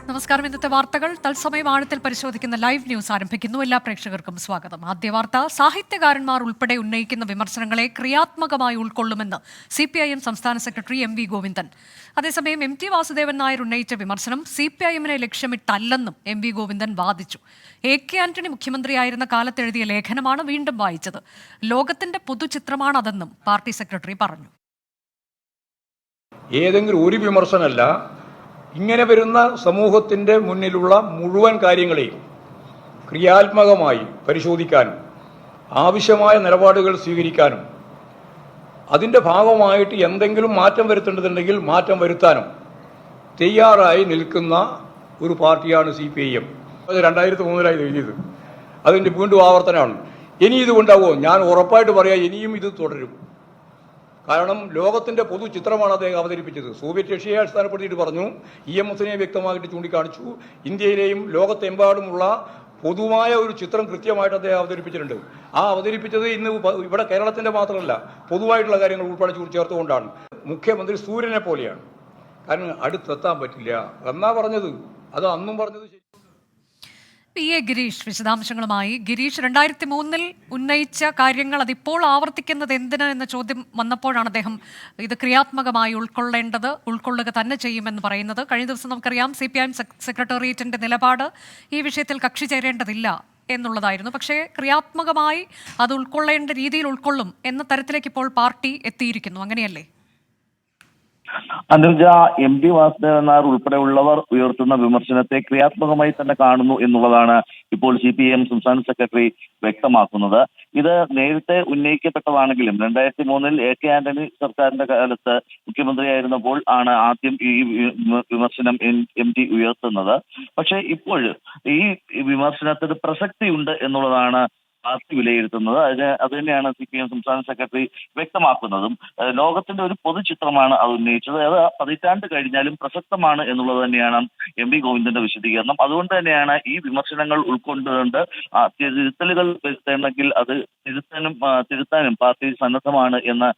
നമസ്കാരം. ഇന്നത്തെ വാർത്തകൾ തത്സമയം ആഴത്തിൽ പരിശോധിക്കുന്ന ലൈവ് ന്യൂസ് ആരംഭിക്കുന്നു. എല്ലാ പ്രേക്ഷകർക്കും സ്വാഗതം. ആദ്യ വാർത്ത, സാഹിത്യകാരന്മാർ ഉൾപ്പെടെ ഉന്നയിക്കുന്ന വിമർശനങ്ങളെ ക്രിയാത്മകമായി ഉൾക്കൊള്ളുമെന്ന് CPIM സംസ്ഥാന സെക്രട്ടറി MV ഗോവിന്ദൻ. അതേസമയം MT വാസുദേവൻ നായർ ഉന്നയിച്ച വിമർശനം CPIMനെ ലക്ഷ്യമിട്ടല്ലെന്നും MV ഗോവിന്ദൻ വാദിച്ചു. AK ആന്റണി മുഖ്യമന്ത്രിയായിരുന്ന കാലത്തെഴുതിയ ലേഖനമാണ് വീണ്ടും വായിച്ചത്. ലോകത്തിന്റെ പൊതുചിത്രമാണതെന്നും പാർട്ടി സെക്രട്ടറി പറഞ്ഞു. ഏതെങ്കിലും ഒരു വിമർശനമല്ല, ഇങ്ങനെ വരുന്ന സമൂഹത്തിൻ്റെ മുന്നിലുള്ള മുഴുവൻ കാര്യങ്ങളെയും ക്രിയാത്മകമായി പരിശോധിക്കാനും ആവശ്യമായ നിലപാടുകൾ സ്വീകരിക്കാനും അതിൻ്റെ ഭാഗമായിട്ട് എന്തെങ്കിലും മാറ്റം വരുത്തേണ്ടതുണ്ടെങ്കിൽ മാറ്റം വരുത്താനും തയ്യാറായി നിൽക്കുന്ന ഒരു പാർട്ടിയാണ് CPIM. അത് 2003 എഴുതിയത്. അതിൻ്റെ വീണ്ടും ആവർത്തനമാണ്. ഇനി ഇതുകൊണ്ടാവുമോ? ഞാൻ ഉറപ്പായിട്ട് പറയാം, ഇനിയും ഇത് തുടരും. കാരണം ലോകത്തിൻ്റെ പൊതു ചിത്രമാണ് അദ്ദേഹം അവതരിപ്പിച്ചത്. സോവിയറ്റ് റഷ്യയെ അടിസ്ഥാനപ്പെടുത്തിയിട്ട് പറഞ്ഞു, EMSനെ വ്യക്തമായിട്ട് ചൂണ്ടിക്കാണിച്ചു. ഇന്ത്യയിലെയും ലോകത്തെമ്പാടുമുള്ള പൊതുവായ ഒരു ചിത്രം കൃത്യമായിട്ട് അദ്ദേഹം അവതരിപ്പിച്ചിട്ടുണ്ട്. ആ അവതരിപ്പിച്ചത് ഇന്ന് ഇവിടെ കേരളത്തിൻ്റെ മാത്രമല്ല, പൊതുവായിട്ടുള്ള കാര്യങ്ങൾ ഉൾപ്പെടെ ചേർത്തുകൊണ്ടാണ്. മുഖ്യമന്ത്രി സൂര്യനെ പോലെയാണ്, കാരണം അടുത്തെത്താൻ പറ്റില്ല എന്നാ പറഞ്ഞത്. അത് അന്നും പറഞ്ഞത്. PA ഗിരീഷ് വിശദാംശങ്ങളുമായി. ഗിരീഷ്, 2003 ഉന്നയിച്ച കാര്യങ്ങൾ അതിപ്പോൾ ആവർത്തിക്കുന്നത് എന്തിന് എന്ന ചോദ്യം വന്നപ്പോഴാണ് അദ്ദേഹം ഇത് ക്രിയാത്മകമായി ഉൾക്കൊള്ളുക തന്നെ ചെയ്യുമെന്ന് പറയുന്നത്. കഴിഞ്ഞ ദിവസം നമുക്കറിയാം CPIM സെക്രട്ടേറിയറ്റിന്റെ നിലപാട് ഈ വിഷയത്തിൽ കക്ഷി ചേരേണ്ടതില്ല എന്നുള്ളതായിരുന്നു. പക്ഷേ ക്രിയാത്മകമായി അത് ഉൾക്കൊള്ളേണ്ട രീതിയിൽ ഉൾക്കൊള്ളും എന്ന തരത്തിലേക്ക് ഇപ്പോൾ പാർട്ടി എത്തിയിരിക്കുന്നു, അങ്ങനെയല്ലേ? അനുജ, MT വാസുദേവൻ നായർ ഉൾപ്പെടെയുള്ളവർ ഉയർത്തുന്ന വിമർശനത്തെ ക്രിയാത്മകമായി തന്നെ കാണുന്നു എന്നുള്ളതാണ് ഇപ്പോൾ CPIM സംസ്ഥാന സെക്രട്ടറി വ്യക്തമാക്കുന്നത്. ഇത് നേരത്തെ ഉന്നയിക്കപ്പെട്ടതാണെങ്കിലും 2003 AK ആന്റണി സർക്കാരിന്റെ കാലത്ത് മുഖ്യമന്ത്രിയായിരുന്നപ്പോൾ ആണ് ആദ്യം ഈ വിമർശനം MT ഉയർത്തുന്നത്. പക്ഷേ ഇപ്പോൾ ഈ വിമർശനത്തിന് പ്രസക്തിയുണ്ട് എന്നുള്ളതാണ് പാർട്ടി വിലയിരുത്തുന്നത്. അത് തന്നെയാണ് CPIM സംസ്ഥാന സെക്രട്ടറി വ്യക്തമാക്കുന്നതും. ലോകത്തിന്റെ ഒരു പൊതുചിത്രമാണ് അത് ഉന്നയിച്ചത്. അത് പതിറ്റാണ്ട് കഴിഞ്ഞാലും പ്രസക്തമാണ് എന്നുള്ളത് തന്നെയാണ് MV ഗോവിന്ദന്റെ വിശദീകരണം. അതുകൊണ്ട് തന്നെയാണ് ഈ വിമർശനങ്ങൾ ഉൾക്കൊണ്ടുകൊണ്ട് തിരുത്തലുകൾ വരുത്തേണ്ടെങ്കിൽ അത് തിരുത്താനും പാർട്ടി സന്നദ്ധമാണ് എന്ന്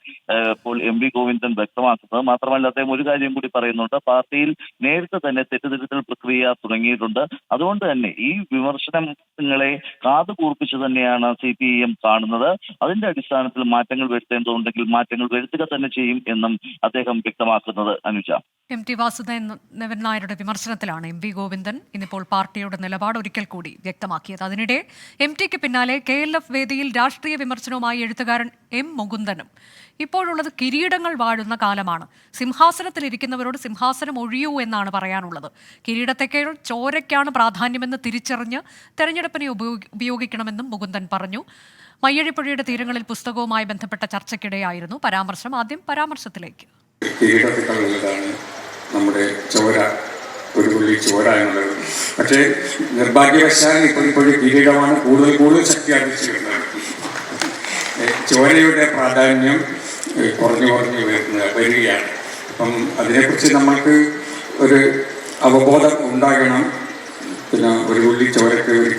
ഇപ്പോൾ MV ഗോവിന്ദൻ വ്യക്തമാക്കുന്നത്. മാത്രമല്ല, അദ്ദേഹം ഒരു കാര്യം കൂടി പറയുന്നുണ്ട്. പാർട്ടിയിൽ നേരത്തെ തന്നെ തെറ്റുതിരുത്തൽ പ്രക്രിയ തുടങ്ങിയിട്ടുണ്ട്. അതുകൊണ്ട് തന്നെ ഈ വിമർശനങ്ങളെ കാതുകൂർപ്പിച്ച് തന്നെയാണ് CPIM കാണുന്നത്. അതിന്റെ അടിസ്ഥാനത്തിൽ മാറ്റങ്ങൾ വരുത്തേണ്ടതുണ്ടെങ്കിൽ മാറ്റങ്ങൾ വരുത്തുക തന്നെ ചെയ്യും എന്നും അദ്ദേഹം വ്യക്തമാക്കുന്നത്. അനുജ, MT വാസുദേവൻ നായരുടെ വിമർശനത്തിലാണ് MV ഗോവിന്ദൻ ഇന്നിപ്പോൾ പാർട്ടിയുടെ നിലപാട് ഒരിക്കൽ കൂടി വ്യക്തമാക്കിയത്. അതിനിടെ MTക്ക് പിന്നാലെ KLF വേദിയിൽ രാഷ്ട്രീയ വിമർശനവുമായി എഴുത്തുകാരൻ M മുകുന്ദനും. ഇപ്പോഴുള്ളത് കിരീടങ്ങൾ വാഴുന്ന കാലമാണ്. സിംഹാസനത്തിലിരിക്കുന്നവരോട് സിംഹാസനം ഒഴിയൂ എന്നാണ് പറയാനുള്ളത്. കിരീടത്തേക്കാൾ ചോരയ്ക്കാണ് പ്രാധാന്യമെന്ന് തിരിച്ചറിഞ്ഞ് തെരഞ്ഞെടുപ്പിനെ ഉപയോഗിക്കണമെന്നും മുകുന്ദൻ പറഞ്ഞു. മയ്യഴിപ്പുഴയുടെ തീരങ്ങളിൽ പുസ്തകവുമായി ബന്ധപ്പെട്ട ചർച്ചയ്ക്കിടെയായിരുന്നു പരാമർശം. ആദ്യം പരാമർശത്തിലേക്ക്. കിരീടത്തേക്കാൾ വലുതാണ് നമ്മുടെ ചോര, ഒരു തുള്ളി ചോര എന്നുള്ളത്. പക്ഷേ നിർഭാഗ്യവശാൽ ഇപ്പോഴൊരു കിരീടമാണ് കൂടുതൽ ശക്തി ആർജിച്ചു വരുന്നത്. ചോരയുടെ പ്രാധാന്യം കുറഞ്ഞു വരികയാണ്. അപ്പം അതിനെക്കുറിച്ച് നമ്മൾക്ക് ഒരു അവബോധം ഉണ്ടാകണം. പിന്നെ ഒരു തുള്ളി ചോരയ്ക്ക് ഒരു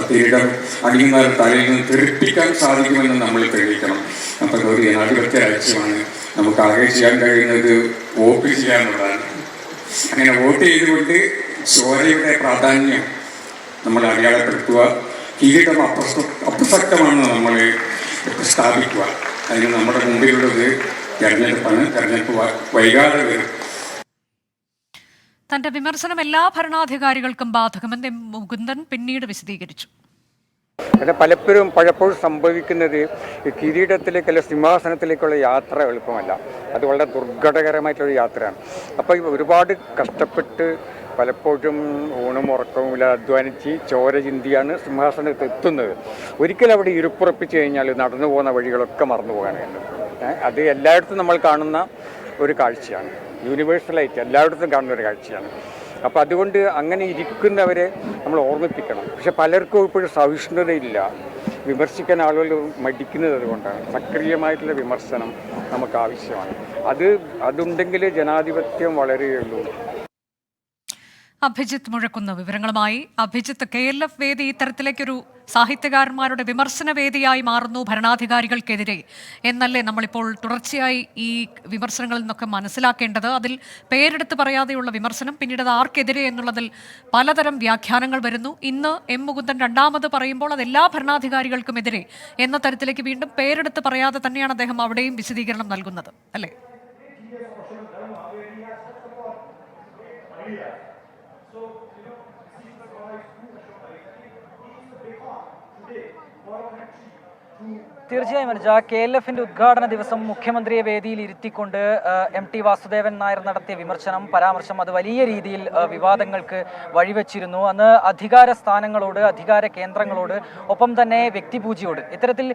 കിരീടം അണിയുന്ന തലയിൽ നിന്ന് തെറിപ്പിക്കാൻ സാധിക്കുമെന്ന് നമ്മൾ തെളിയിക്കണം. അപ്പം ഒരു ജനാധിപത്യ രാജ്യമാണ്. നമുക്ക് ആകെ ചെയ്യാൻ കഴിയുന്നത് വോട്ട് ചെയ്യാനുള്ളതാണ്. അങ്ങനെ വോട്ട് ചെയ്തുകൊണ്ട് ചോരയുടെ പ്രാധാന്യം നമ്മൾ അടയാളപ്പെടുത്തുക. കിരീടം അപ്രസക്തമാണെന്ന് നമ്മൾ സ്ഥാപിക്കുക. അതിന് നമ്മുടെ മുമ്പിലുള്ളത് തെരഞ്ഞെടുപ്പാണ്. തെരഞ്ഞെടുപ്പ് വൈകാതെ വരും. തന്റെ വിമർശനം എല്ലാ ഭരണാധികാരികൾക്കും ബാധകമെന്ന് മുകുന്ദൻ പിന്നീട് വിശദീകരിച്ചു. പലപ്പോഴും സംഭവിക്കുന്നത് കിരീടത്തിലേക്ക് അല്ല സിംഹാസനത്തിലേക്കുള്ള യാത്ര എളുപ്പമല്ല. അത് വളരെ ദുർഘടകരമായിട്ടുള്ള യാത്രയാണ്. അപ്പോൾ ഒരുപാട് കഷ്ടപ്പെട്ട് പലപ്പോഴും ഊണും ഉറക്കവുമില്ല അധ്വാനിച്ച് ചോര ചിന്തിയാണ് സിംഹാസനത്ത് എത്തുന്നത്. ഒരിക്കലും അവിടെ ഇരുപ്പുറപ്പിച്ച് കഴിഞ്ഞാൽ നടന്നു പോകുന്ന വഴികളൊക്കെ മറന്നു പോകാനാണ്. അത് എല്ലായിടത്തും നമ്മൾ കാണുന്ന ഒരു കാഴ്ചയാണ്. യൂണിവേഴ്സലായിട്ട് എല്ലായിടത്തും കാണുന്ന ഒരു കാഴ്ചയാണ്. അപ്പോൾ അതുകൊണ്ട് അങ്ങനെ ഇരിക്കുന്നവരെ നമ്മൾ ഓർമ്മിപ്പിക്കണം. പക്ഷെ പലർക്കും ഇപ്പോഴും സഹിഷ്ണുതയില്ല. വിമർശിക്കാൻ ആളുകൾ മടിക്കുന്നത് അതുകൊണ്ടാണ്. സക്രിയമായിട്ടുള്ള വിമർശനം നമുക്ക് ആവശ്യമാണ്. അതുണ്ടെങ്കിൽ ജനാധിപത്യം വളരുകയുള്ളൂ. അഭിജിത്ത് മുഴക്കുന്ന വിവരങ്ങളുമായി. അഭിജിത്ത്, KLF വേദി ഇത്തരത്തിലേക്കൊരു സാഹിത്യകാരന്മാരുടെ വിമർശന വേദിയായി മാറുന്നു ഭരണാധികാരികൾക്കെതിരെ എന്നല്ലേ നമ്മളിപ്പോൾ തുടർച്ചയായി ഈ വിമർശനങ്ങളിൽ നിന്നൊക്കെ മനസ്സിലാക്കേണ്ടത്? അതിൽ പേരെടുത്ത് പറയാതെയുള്ള വിമർശനം, പിന്നീട് അത് ആർക്കെതിരെ എന്നുള്ളതിൽ പലതരം വ്യാഖ്യാനങ്ങൾ വരുന്നു. ഇന്ന് M മുകുന്ദൻ രണ്ടാമത് പറയുമ്പോൾ അത് എല്ലാ ഭരണാധികാരികൾക്കുമെതിരെ എന്ന തരത്തിലേക്ക് വീണ്ടും പേരെടുത്ത് പറയാതെ തന്നെയാണ് അദ്ദേഹം അവിടെയും വിശദീകരണം നൽകുന്നത്, അല്ലേ? തീർച്ചയായും അനുജ, KLFന്റെ ഉദ്ഘാടന ദിവസം മുഖ്യമന്ത്രിയെ വേദിയിൽ ഇരുത്തിക്കൊണ്ട് MT വാസുദേവൻ നായർ നടത്തിയ പരാമർശം അത് വലിയ രീതിയിൽ വിവാദങ്ങൾക്ക് വഴിവെച്ചിരുന്നു. അന്ന് അധികാര സ്ഥാനങ്ങളോട്, അധികാര കേന്ദ്രങ്ങളോട്, ഒപ്പം തന്നെ വ്യക്തിപൂജയോട്, ഇത്തരത്തിൽ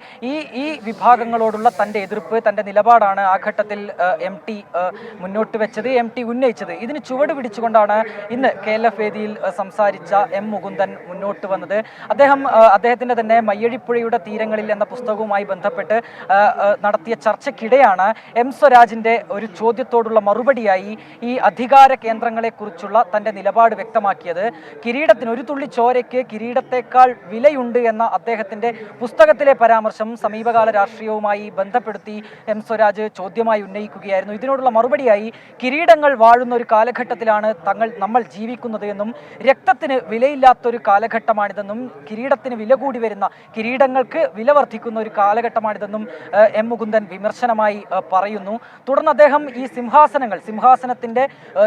ഈ വിഭാഗങ്ങളോടുള്ള തൻ്റെ എതിർപ്പ്, തൻ്റെ നിലപാടാണ് ആ ഘട്ടത്തിൽ MT മുന്നോട്ട് വെച്ചത്, MT ഉന്നയിച്ചത്. ഇതിന് ചുവട് പിടിച്ചുകൊണ്ടാണ് ഇന്ന് KLF വേദിയിൽ സംസാരിച്ച M മുകുന്ദൻ മുന്നോട്ട് വന്നത്. അദ്ദേഹത്തിൻ്റെ തന്നെ മയ്യഴിപ്പുഴയുടെ തീരങ്ങളിൽ എന്ന പുസ്തകവുമായി ബന്ധപ്പെട്ട് നടത്തിയ ചർച്ചയ്ക്കിടെയാണ് M സ്വരാജിന്റെ ഒരു ചോദ്യത്തോടുള്ള മറുപടിയായി ഈ അധികാര കേന്ദ്രങ്ങളെക്കുറിച്ചുള്ള തന്റെ നിലപാട് വ്യക്തമാക്കിയത്. കിരീടത്തിന്, ഒരു തുള്ളി ചോരയ്ക്ക് കിരീടത്തെക്കാൾ വിലയുണ്ട് എന്ന അദ്ദേഹത്തിന്റെ പുസ്തകത്തിലെ പരാമർശം സമീപകാല രാഷ്ട്രീയവുമായി ബന്ധപ്പെടുത്തി M സ്വരാജ് ചോദ്യമായി ഉന്നയിക്കുകയായിരുന്നു. ഇതിനോടുള്ള മറുപടിയായി കിരീടങ്ങൾ വാഴുന്ന ഒരു കാലഘട്ടത്തിലാണ് നമ്മൾ ജീവിക്കുന്നത് എന്നും രക്തത്തിന് വിലയില്ലാത്തൊരു കാലഘട്ടമാണിതെന്നും കിരീടത്തിന് വില കൂടി വരുന്ന, കിരീടങ്ങൾക്ക് വില വർദ്ധിക്കുന്ന ഒരു കാലഘട്ടമാണിതെന്നും M മുകുന്ദൻ വിമർശനമായി പറയുന്നു. തുടർന്ന് അദ്ദേഹം ഈ സിംഹാസനത്തിന്റെ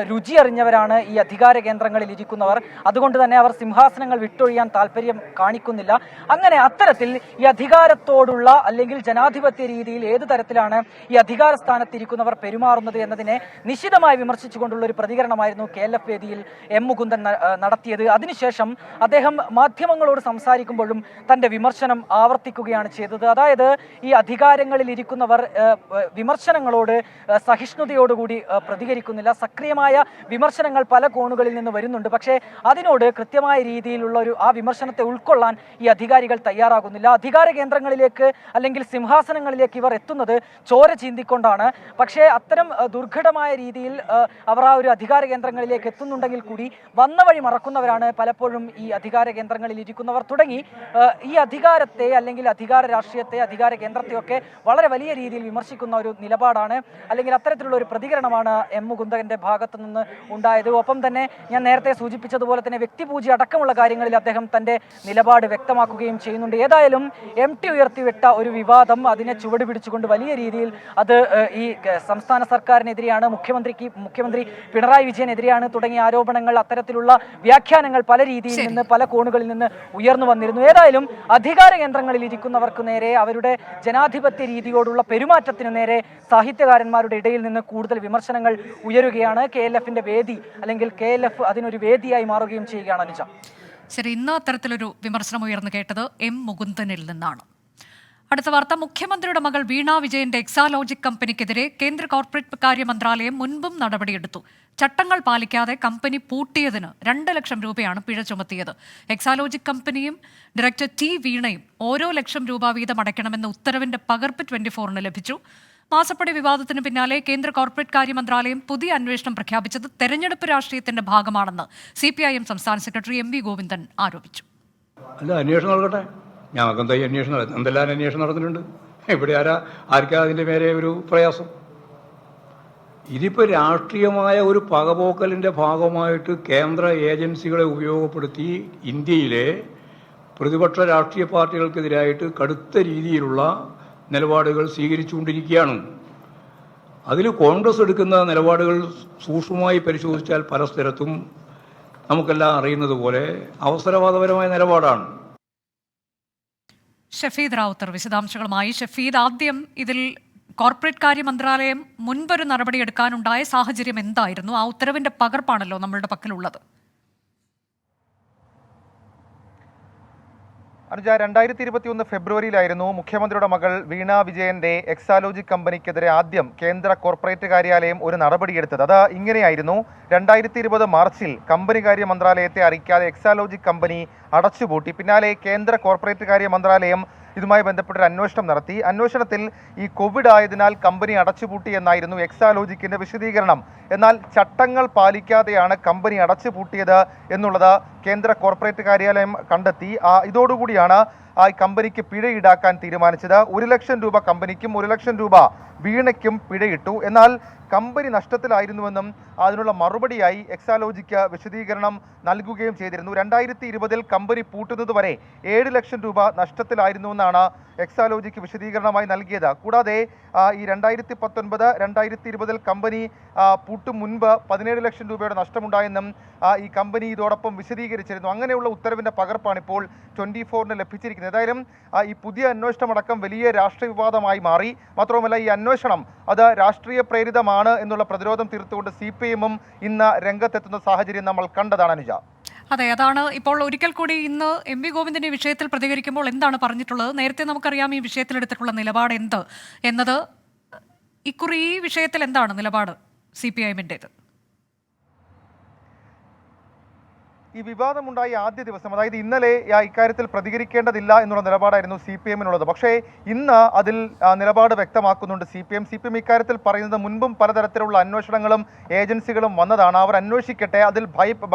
രുചി അറിഞ്ഞവരാണ് ഈ അധികാര കേന്ദ്രങ്ങളിൽ ഇരിക്കുന്നവർ, അതുകൊണ്ട് തന്നെ അവർ സിംഹാസനങ്ങൾ വിട്ടൊഴിയാൻ താല്പര്യം കാണിക്കുന്നില്ല. അങ്ങനെ അത്തരത്തിൽ ഈ അധികാരത്തോടുള്ള, അല്ലെങ്കിൽ ജനാധിപത്യ രീതിയിൽ ഏത് തരത്തിലാണ് ഈ അധികാര സ്ഥാനത്തിരിക്കുന്നവർ പെരുമാറുന്നത് എന്നതിനെ നിശിതമായി വിമർശിച്ചുകൊണ്ടുള്ള ഒരു പ്രതികരണമായിരുന്നു KLF വേദിയിൽ M മുകുന്ദൻ നടത്തിയത്. അതിനുശേഷം അദ്ദേഹം മാധ്യമങ്ങളോട് സംസാരിക്കുമ്പോഴും തന്റെ വിമർശനം ആവർത്തിക്കുകയാണ് ചെയ്തത്. അതായത് ഈ അധികാരങ്ങളിൽ ഇരിക്കുന്നവർ വിമർശനങ്ങളോട് സഹിഷ്ണുതയോടുകൂടി പ്രതികരിക്കുന്നില്ല. സക്രിയമായ വിമർശനങ്ങൾ പല കോണുകളിൽ നിന്ന് വരുന്നുണ്ട്, പക്ഷേ അതിനോട് കൃത്യമായ രീതിയിലുള്ള ആ വിമർശനത്തെ ഉൾക്കൊള്ളാൻ ഈ അധികാരികൾ തയ്യാറാകുന്നില്ല. അധികാര കേന്ദ്രങ്ങളിലേക്ക്, അല്ലെങ്കിൽ സിംഹാസനങ്ങളിലേക്ക് ഇവർ എത്തുന്നത് ചോര ചീന്തിക്കൊണ്ടാണ്. പക്ഷേ അത്തരം ദുർഘടമായ രീതിയിൽ അവർ ആ ഒരു അധികാര കേന്ദ്രങ്ങളിലേക്ക് എത്തുന്നുണ്ടെങ്കിൽ കൂടി വന്ന വഴി മറക്കുന്നവരാണ് പലപ്പോഴും ഈ അധികാര കേന്ദ്രങ്ങളിൽ ഇരിക്കുന്നവർ. തുടങ്ങി ഈ അധികാരത്തെ, അല്ലെങ്കിൽ അധികാര രാഷ്ട്രീയത്തെ, അധികാര കേന്ദ്രത്തെയൊക്കെ വളരെ വലിയ രീതിയിൽ വിമർശിക്കുന്ന ഒരു നിലപാടാണ്, അല്ലെങ്കിൽ അത്തരത്തിലുള്ള ഒരു പ്രതികരണമാണ് M മുകുന്ദന്റെ ഭാഗത്തു നിന്ന് ഉണ്ടായത്. ഒപ്പം തന്നെ ഞാൻ നേരത്തെ സൂചിപ്പിച്ചതുപോലെ തന്നെ വ്യക്തിപൂജ അടക്കമുള്ള കാര്യങ്ങളിൽ അദ്ദേഹം തന്റെ നിലപാട് വ്യക്തമാക്കുകയും ചെയ്യുന്നുണ്ട്. ഏതായാലും MT ഉയർത്തിവിട്ട ഒരു വിവാദം, അതിനെ ചുവട് പിടിച്ചുകൊണ്ട് വലിയ രീതിയിൽ അത് ഈ സംസ്ഥാന സർക്കാരിനെതിരെയാണ്, മുഖ്യമന്ത്രി പിണറായി വിജയനെതിരെയാണ് തുടങ്ങിയ ആരോപണങ്ങൾ, അത്തരത്തിലുള്ള വ്യാഖ്യാനങ്ങൾ പല രീതിയിൽ നിന്ന്, പല കോണുകളിൽ നിന്ന് ഉയർന്നു വന്നിരുന്നു. ഏതായാലും അധികാര കേന്ദ്രങ്ങളിൽ ഇരിക്കുന്നവർക്ക് നേരെ, അവരുടെ ജനാധിപത്യ രീതിയോടുള്ള പെരുമാറ്റത്തിനു നേരെ സാഹിത്യകാരന്മാരുടെ ഇടയിൽ നിന്ന് കൂടുതൽ വിമർശനങ്ങൾ ഉയരുകയാണ്. KLFന്റെ വേദി, അല്ലെങ്കിൽ KLF അതിനൊരു വേദിയായി മാറുകയും ചെയ്യുകയാണ് അനുജ. ശരി, ഇന്ന് അത്തരത്തിലൊരു വിമർശനം ഉയർന്നു കേട്ടത് M മുകുന്ദനിൽ നിന്നാണ്. അടുത്ത വാർത്ത, മുഖ്യമന്ത്രിയുടെ മകൾ വീണ വിജയന്റെ എക്സാലോജിക് കമ്പനിക്കെതിരെ കേന്ദ്ര കോർപ്പറേറ്റ് കാര്യ മന്ത്രാലയം മുൻപും നടപടിയെടുത്തു. ചട്ടങ്ങൾ പാലിക്കാതെ കമ്പനി പൂട്ടിയതിന് 2 ലക്ഷം രൂപയാണ് പിഴ ചുമത്തിയത്. എക്സാലോജിക് കമ്പനിയും ഡയറക്ടർ T വീണയും ഓരോ ₹1,00,000 വീതം അടയ്ക്കണമെന്ന ഉത്തരവിന്റെ പകർപ്പ് 24-ന് ലഭിച്ചു. മാസപ്പടി വിവാദത്തിന് പിന്നാലെ കേന്ദ്ര കോർപ്പറേറ്റ് കാര്യ മന്ത്രാലയം പുതിയ അന്വേഷണം പ്രഖ്യാപിച്ചത് തെരഞ്ഞെടുപ്പ് രാഷ്ട്രീയത്തിന്റെ ഭാഗമാണെന്ന് CPIM സംസ്ഥാന സെക്രട്ടറി MV ഗോവിന്ദൻ ആരോപിച്ചു. അല്ല, അന്വേഷണം നടക്കട്ടെ. ഞങ്ങൾക്ക് എന്താ അന്വേഷണം, എന്തെല്ലാം അന്വേഷണം നടന്നിട്ടുണ്ട്. ഇവിടെ ആർക്കാ അതിൻ്റെ മേലെ ഒരു പ്രയാസം? ഇതിപ്പോൾ രാഷ്ട്രീയമായ ഒരു പകപോക്കലിൻ്റെ ഭാഗമായിട്ട് കേന്ദ്ര ഏജൻസികളെ ഉപയോഗപ്പെടുത്തി ഇന്ത്യയിലെ പ്രതിപക്ഷ രാഷ്ട്രീയ പാർട്ടികൾക്കെതിരായിട്ട് കടുത്ത രീതിയിലുള്ള നിലപാടുകൾ സ്വീകരിച്ചുകൊണ്ടിരിക്കുകയാണ്. അതിൽ കോൺഗ്രസ് എടുക്കുന്ന നിലപാടുകൾ സൂക്ഷ്മമായി പരിശോധിച്ചാൽ പല സ്ഥലത്തും നമുക്കെല്ലാം അറിയുന്നത് പോലെ അവസരവാദപരമായ നിലപാടാണ്. ഷഫീദ് റാവുത്തർ വിശദാംശങ്ങളുമായി. ഷഫീദ്, ആദ്യം ഇതിൽ കോർപ്പറേറ്റ് കാര്യ മന്ത്രാലയം മുൻപൊരു നടപടിയെടുക്കാനുണ്ടായ സാഹചര്യം എന്തായിരുന്നു? ആ ഉത്തരവിന്റെ പകർപ്പാണല്ലോ നമ്മളുടെ പക്കലുള്ളത്. അനുജ, 2021 ഫെബ്രുവരിയിലായിരുന്നു മുഖ്യമന്ത്രിയുടെ മകൾ വീണ വിജയന്റെ എക്സാലോജിക് കമ്പനിക്കെതിരെ ആദ്യം കേന്ദ്ര കോർപ്പറേറ്റ് കാര്യാലയം ഒരു നടപടിയെടുത്തത്. അത് ഇങ്ങനെയായിരുന്നു: 2020 മാർച്ചിൽ കമ്പനി കാര്യ മന്ത്രാലയത്തെ അറിയിക്കാതെ എക്സാലോജിക് കമ്പനി അടച്ചുപൂട്ടി. പിന്നാലെ കേന്ദ്ര കോർപ്പറേറ്റ് കാര്യ മന്ത്രാലയം ഇതുമായി ബന്ധപ്പെട്ടൊരു അന്വേഷണം നടത്തി. അന്വേഷണത്തിൽ ഈ കോവിഡ് ആയതിനാൽ കമ്പനി അടച്ചുപൂട്ടി എന്നായിരുന്നു എക്സാലോജിക്കിന്റെ വിശദീകരണം. എന്നാൽ ചട്ടങ്ങൾ പാലിക്കാതെയാണ് കമ്പനി അടച്ചുപൂട്ടിയത് എന്നുള്ളത് കേന്ദ്ര കോർപ്പറേറ്റ് കാര്യാലയം കണ്ടെത്തി. ഇതോടുകൂടിയാണ് ഈ കമ്പനിക്ക് പിഴ ഈടാക്കാൻ തീരുമാനിച്ചത്. 1 ലക്ഷം രൂപ കമ്പനിക്കും 1 ലക്ഷം രൂപ വീണയ്ക്കും പിഴയിട്ടു. എന്നാൽ കമ്പനി നഷ്ടത്തിലായിരുന്നുവെന്നും അതിനുള്ള മറുപടിയായി എക്സാലോജിക്ക് വിശദീകരണം നൽകുകയും ചെയ്തിരുന്നു. 2020 കമ്പനി പൂട്ടുന്നത് വരെ 7 ലക്ഷം രൂപ നഷ്ടത്തിലായിരുന്നുവെന്നാണ് എക്സാലോജിക്ക് വിശദീകരണമായി നൽകിയത്. കൂടാതെ ഈ 2019, 2020 കമ്പനി പൂട്ടും മുൻപ് 17 ലക്ഷം രൂപയുടെ നഷ്ടമുണ്ടായെന്നും ഈ കമ്പനി ഇതോടൊപ്പം വിശദീകരിച്ചിരുന്നു. അങ്ങനെയുള്ള ഉത്തരവിന്റെ പകർപ്പാണ് ഇപ്പോൾ 24-ന് ലഭിച്ചിരിക്കുന്നത്. ഏതായാലും ഈ പുതിയ അന്വേഷണമടക്കം വലിയ രാഷ്ട്രീയ വിവാദമായി മാറി. മാത്രവുമല്ല, ഈ അന്വേഷണം അത് രാഷ്ട്രീയ പ്രേരിതമാണ് എന്നുള്ള പ്രതിരോധം തീർത്തുകൊണ്ട് CPI-ഉം ഇന്ന് രംഗത്തെത്തുന്ന സാഹചര്യം നമ്മൾ കണ്ടതാണ്. അനുജ, അതെ, അതാണ് ഇപ്പോൾ ഒരിക്കൽ കൂടി ഇന്ന് എം വി ഗോവിന്ദൻ ഈ വിഷയത്തിൽ പ്രതികരിക്കുമ്പോൾ എന്താണ് പറഞ്ഞിട്ടുള്ളത്? നേരത്തെ നമുക്കറിയാം ഈ വിഷയത്തിലെടുത്തിട്ടുള്ള നിലപാട് എന്ത് എന്നത്. ഇക്കുറി ഈ വിഷയത്തിൽ എന്താണ് നിലപാട് CPI-ന്റേത്? ഈ വിവാദമുണ്ടായ ആദ്യ ദിവസം, അതായത് ഇന്നലെ ഇക്കാര്യത്തിൽ പ്രതികരിക്കേണ്ടതില്ല എന്നുള്ള നിലപാടായിരുന്നു CPI-നുള്ളത്. പക്ഷേ ഇന്ന് അതിൽ നിലപാട് വ്യക്തമാക്കുന്നുണ്ട് CPI ഇക്കാര്യത്തിൽ പറയുന്നത് മുൻപും പലതരത്തിലുള്ള അന്വേഷണങ്ങളും ഏജൻസികളും വന്നതാണ്. അവർ അന്വേഷിക്കട്ടെ, അതിൽ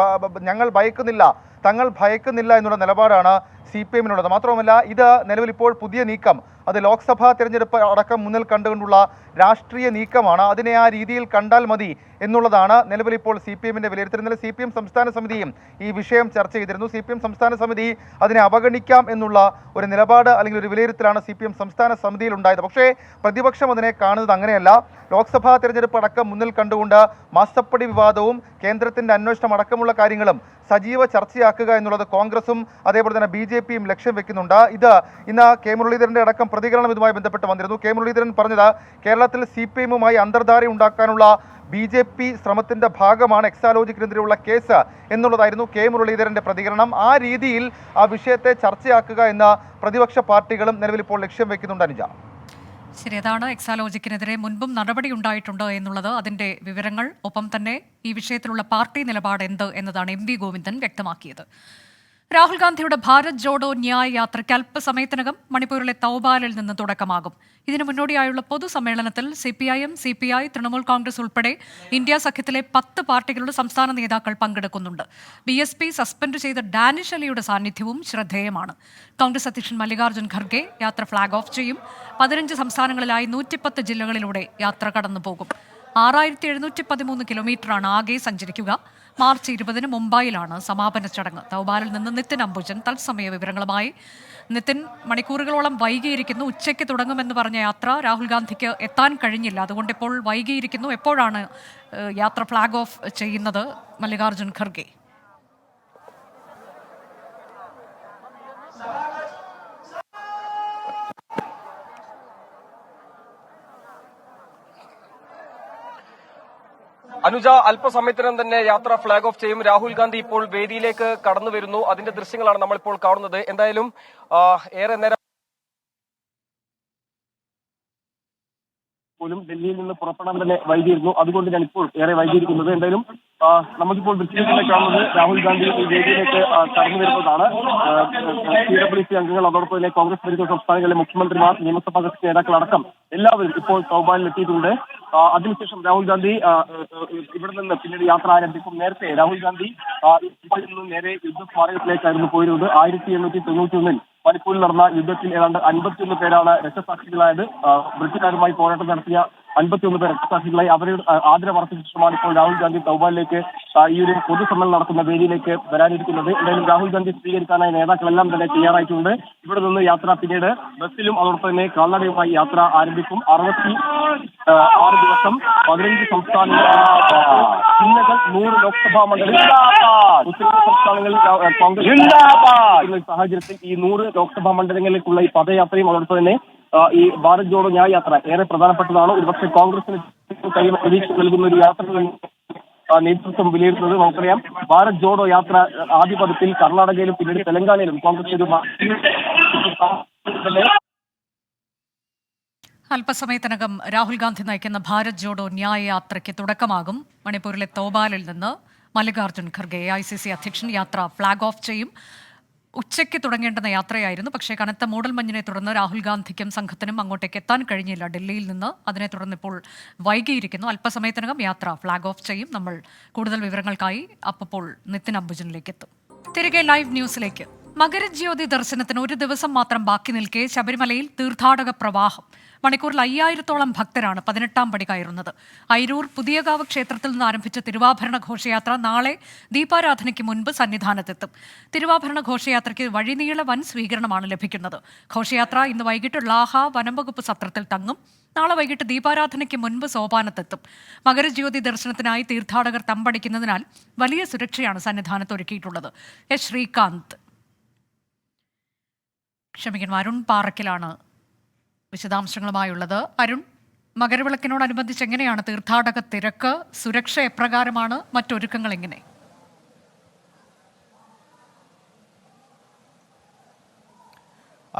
ഞങ്ങൾ ഭയക്കുന്നില്ല, തങ്ങൾ ഭയക്കുന്നില്ല എന്നുള്ള നിലപാടാണ് CPI-നുള്ളത്. മാത്രവുമല്ല, ഇത് നിലവിൽ ഇപ്പോൾ പുതിയ നീക്കം, അത് ലോക്സഭാ തെരഞ്ഞെടുപ്പ് അടക്കം മുന്നിൽ കണ്ടുകൊണ്ടുള്ള രാഷ്ട്രീയ നീക്കമാണ്. അതിനെ ആ രീതിയിൽ കണ്ടാൽ മതി എന്നുള്ളതാണ് നിലവിൽ ഇപ്പോൾ CPI-ന്റെ വിലയിരുത്തൽ. ഇന്നലെ CPI സംസ്ഥാന സമിതിയും ഈ വിഷയം ചർച്ച ചെയ്തിരുന്നു. CPI സംസ്ഥാന സമിതി അതിനെ അവഗണിക്കാം എന്നുള്ള ഒരു നിലപാട് അല്ലെങ്കിൽ ഒരു വിലയിരുത്തലാണ് CPI സംസ്ഥാന സമിതിയിൽ ഉണ്ടായത്. പക്ഷേ പ്രതിപക്ഷം അതിനെ കാണുന്നത് അങ്ങനെയല്ല. ലോക്സഭാ തെരഞ്ഞെടുപ്പ് അടക്കം മുന്നിൽ കണ്ടുകൊണ്ട് മാസപ്പടി വിവാദവും കേന്ദ്രത്തിന്റെ അന്വേഷണം അടക്കമുള്ള കാര്യങ്ങളും സജീവ ചർച്ചയാക്കുക എന്നുള്ളത് കോൺഗ്രസും അതേപോലെ തന്നെ BJP-യും ലക്ഷ്യം വെക്കുന്നുണ്ട്. ഇന്ന് കെ മുരളീധരന്റെ അടക്കം പ്രതികരണം ഇതുമായി ബന്ധപ്പെട്ട് വന്നിരുന്നു. കെ മുരളീധരൻ പറഞ്ഞത് കേരളത്തിൽ CPI-യുമായി അന്തർധാര ഉണ്ടാക്കാനുള്ള BJP ശ്രമത്തിന്റെ ഭാഗമാണ് എക്സാലോജിക്കിനെതിരെയുള്ള കേസ് എന്നുള്ളതായിരുന്നു കെ മുരളീധരന്റെ പ്രതികരണം. ആ രീതിയിൽ ആ വിഷയത്തെ ചർച്ചയാക്കുക എന്ന പ്രതിപക്ഷ പാർട്ടികളും നിലവിൽ ഇപ്പോൾ ലക്ഷ്യം വെക്കുന്നുണ്ട്. അനുജ, ശരി, അതാണ് എക്സാലോജിക്കിനെതിരെ മുൻപും നടപടി ഉണ്ടായിട്ടുണ്ട് എന്നുള്ളത്, അതിന്റെ വിവരങ്ങൾ, ഒപ്പം തന്നെ ഈ വിഷയത്തിലുള്ള പാർട്ടി നിലപാട് എന്ത് എന്നതാണ് എം വി ഗോവിന്ദൻ വ്യക്തമാക്കിയത്. രാഹുൽ ഗാന്ധിയുടെ ഭാരത് ജോഡോ ന്യായ് യാത്രയ്ക്ക് അല്പസമയത്തിനകം മണിപ്പൂരിലെ തൗബാലിൽ നിന്ന് തുടക്കമാകും. ഇതിനു മുന്നോടിയായുള്ള പൊതുസമ്മേളനത്തിൽ CPI, തൃണമൂൽ കോൺഗ്രസ് ഉൾപ്പെടെ ഇന്ത്യ സഖ്യത്തിലെ 10 പാർട്ടികളുടെ സംസ്ഥാന നേതാക്കൾ പങ്കെടുക്കുന്നുണ്ട്. BSP സസ്പെൻഡ് ചെയ്ത ഡാനിഷ് അലിയുടെ സാന്നിധ്യവും ശ്രദ്ധേയമാണ്. കോൺഗ്രസ് അധ്യക്ഷൻ മല്ലികാർജ്ജുൻ ഖർഗെ യാത്ര ഫ്ളാഗ് ഓഫ് ചെയ്യും. 15 സംസ്ഥാനങ്ങളിലായി 110 ജില്ലകളിലൂടെ യാത്ര കടന്നുപോകും. 6713 കിലോമീറ്ററാണ് ആകെ സഞ്ചരിക്കുക. മാർച്ച് 20-ന് മുംബൈയിലാണ് സമാപന ചടങ്ങ്. തൗബാലിൽ നിന്ന് നിതിൻ അംബുജൻ തത്സമയ വിവരങ്ങളുമായി. നിതിൻ, മണിക്കൂറുകളോളം വൈകിയിരിക്കുന്നു. ഉച്ചയ്ക്ക് തുടങ്ങുമെന്ന് പറഞ്ഞ യാത്ര രാഹുൽ ഗാന്ധിക്ക് എത്താൻ കഴിഞ്ഞില്ല, അതുകൊണ്ട് ഇപ്പോൾ വൈകിയിരിക്കുന്നു. എപ്പോഴാണ് യാത്ര ഫ്ളാഗ് ഓഫ് ചെയ്യുന്നത് മല്ലികാർജ്ജുൻ ഖർഗെ? അനുജ, അല്പസമയത്തിനും തന്നെ യാത്ര ഫ്ളാഗ് ഓഫ് ചെയ്യും. രാഹുൽ ഗാന്ധി ഇപ്പോൾ വേദിയിലേക്ക് കടന്നു വരുന്നു. അതിന്റെ ദൃശ്യങ്ങളാണ് നമ്മളിപ്പോൾ കാണുന്നത്. എന്തായാലും ഏറെ നേരം പോലും ഡൽഹിയിൽ നിന്ന് പുറപ്പെടാൻ തന്നെ വൈകിയിരുന്നു. അതുകൊണ്ടാണ് ഇപ്പോൾ ഏറെ വൈകിയിരിക്കുന്നത്. എന്തായാലും നമുക്കിപ്പോൾ ദൃശ്യത്തിലേക്ക് കാണുന്നത് രാഹുൽ ഗാന്ധി ഈ വേദിയിലേക്ക് കടന്നു വരുന്നതാണ്. CWC അംഗങ്ങൾ, അതോടൊപ്പം തന്നെ കോൺഗ്രസ് ഭരിക്കുന്ന സംസ്ഥാനങ്ങളിലെ മുഖ്യമന്ത്രിമാർ, നിയമസഭാ കക്ഷി നേതാക്കളടക്കം എല്ലാവരും ഇപ്പോൾ തൗബാലിൽ എത്തിയിട്ടുണ്ട്. അതിനുശേഷം രാഹുൽ ഗാന്ധി ഇവിടെ നിന്ന് പിന്നീട് യാത്ര ആരംഭിക്കും. നേരത്തെ രാഹുൽ ഗാന്ധി ഇവിടെ നിന്ന് നേരെ യുദ്ധസ്മാരകത്തിലേക്കായിരുന്നു പോയിരുന്നത്. 1891 മണിപ്പൂരിൽ നടന്ന യുദ്ധത്തിൽ ഏതാണ്ട് 51 പേരാണ് രക്തസാക്ഷികളായത്. ബ്രിട്ടീഷുകാരുമായി പോരാട്ടം നടത്തിയ 51 പേർ രക്തസാക്ഷികളായി. അവരുടെ ആദരവർത്ത ശേഷമാണ് ഇപ്പോൾ രാഹുൽ ഗാന്ധി തൗബാലിലേക്ക് ഈ ഒരു പൊതുസമ്മേളനം നടത്തുന്ന വേദിയിലേക്ക് വരാനിരിക്കുന്നത്. എന്തായാലും രാഹുൽ ഗാന്ധി സ്വീകരിക്കാനായി നേതാക്കളെല്ലാം തന്നെ തയ്യാറായിട്ടുണ്ട്. ഇവിടെ നിന്ന് യാത്ര പിന്നീട് ബസ്സിലും അതോടൊപ്പം തന്നെ കാൽനടയുമായി യാത്ര ആരംഭിക്കും. 66 ദിവസം 15 സംസ്ഥാനങ്ങൾ, ജില്ലകൾ, 100 ലോക്സഭാ മണ്ഡലങ്ങൾ, ഉത്തരേന്ത്യൻ സംസ്ഥാനങ്ങളിൽ കോൺഗ്രസ് സാഹചര്യത്തിൽ ഈ 100 ലോക്സഭാ മണ്ഡലങ്ങളിലേക്കുള്ള ഈ പദയാത്രയും അതോടൊപ്പം തന്നെ ഈ ഭാരത് ജോഡോ ന്യായ് യാത്ര ഏറെ പ്രധാനപ്പെട്ടതാണ്. ഒരുപക്ഷെ കോൺഗ്രസിന് കഴിയുന്ന പ്രതീക്ഷ നൽകുന്ന ഒരു യാത്ര നേതൃത്വം വിലയിരുത്തുന്നത്. നമുക്കറിയാം, ഭാരത് ജോഡോ യാത്ര ആദ്യപദത്തിൽ കർണാടകയിലും പിന്നീട് തെലങ്കാനയിലും കോൺഗ്രസ് ഒരു അല്പസമയത്തിനകം രാഹുൽ ഗാന്ധി നയിക്കുന്ന ഭാരത് ജോഡോ ന്യായ് യാത്രയ്ക്ക് തുടക്കമാകും. മണിപ്പൂരിലെ തൗബാലിൽ നിന്ന് മല്ലികാർജ്ജുൻ ഖർഗെ AICC അധ്യക്ഷൻ യാത്ര ഫ്ളാഗ് ഓഫ് ചെയ്യും. ഉച്ചയ്ക്ക് തുടങ്ങേണ്ടുന്ന യാത്രയായിരുന്നു. പക്ഷേ കനത്ത മൂടൽമഞ്ഞിനെ തുടർന്ന് രാഹുൽ ഗാന്ധിക്കും സംഘത്തിനും അങ്ങോട്ടേക്ക് എത്താൻ കഴിഞ്ഞില്ല ഡൽഹിയിൽ നിന്ന്. അതിനെ തുടർന്ന് ഇപ്പോൾ വൈകിയിരിക്കുന്നു. അല്പസമയത്തിനകം യാത്ര ഫ്ലാഗ് ഓഫ് ചെയ്യും. നമ്മൾ കൂടുതൽ വിവരങ്ങൾക്കായി അപ്പോൾ നിതിൻ അംബുജനിലേക്ക് എത്തും. തിരികെ ലൈവ് ന്യൂസിലേക്ക്. മകരജ്യോതി ദർശനത്തിന് ഒരു ദിവസം മാത്രം ബാക്കി നിൽക്കെ ശബരിമലയിൽ തീർത്ഥാടക പ്രവാഹം. മണിക്കൂറിൽ 5000-ഓളം ഭക്തരാണ് 18-ാം പടി കയറുന്നത്. അയിരൂർ പുതിയകാവ് ക്ഷേത്രത്തിൽ നിന്ന് ആരംഭിച്ച തിരുവാഭരണ ഘോഷയാത്ര നാളെ ദീപാരാധനയ്ക്ക് മുൻപ് സന്നിധാനത്തെത്തും. തിരുവാഭരണ ഘോഷയാത്രയ്ക്ക് വഴിനീള വൻ സ്വീകരണമാണ് ലഭിക്കുന്നത്. ഘോഷയാത്ര ഇന്ന് വൈകിട്ട് ലാഹ വനംവകുപ്പ് സത്രത്തിൽ തങ്ങും. നാളെ വൈകിട്ട് ദീപാരാധനയ്ക്ക് മുൻപ് സോപാനത്തെത്തും. മകരജ്യോതി ദർശനത്തിനായി തീർത്ഥാടകർ തമ്പടിക്കുന്നതിനാൽ വലിയ സുരക്ഷയാണ് സന്നിധാനത്ത് ഒരുക്കിയിട്ടുള്ളത്. എസ് ശ്രീകാന്ത് അരുൺ പാറയ്ക്കലാണ് വിശദാംശങ്ങളുമായുള്ളത്. അരുൺ, മകരവിളക്കിനോടനുബന്ധിച്ച് എങ്ങനെയാണ് തീർത്ഥാടക തിരക്ക്? സുരക്ഷ എപ്രകാരമാണ്? മറ്റൊരുക്കങ്ങൾ എങ്ങനെ?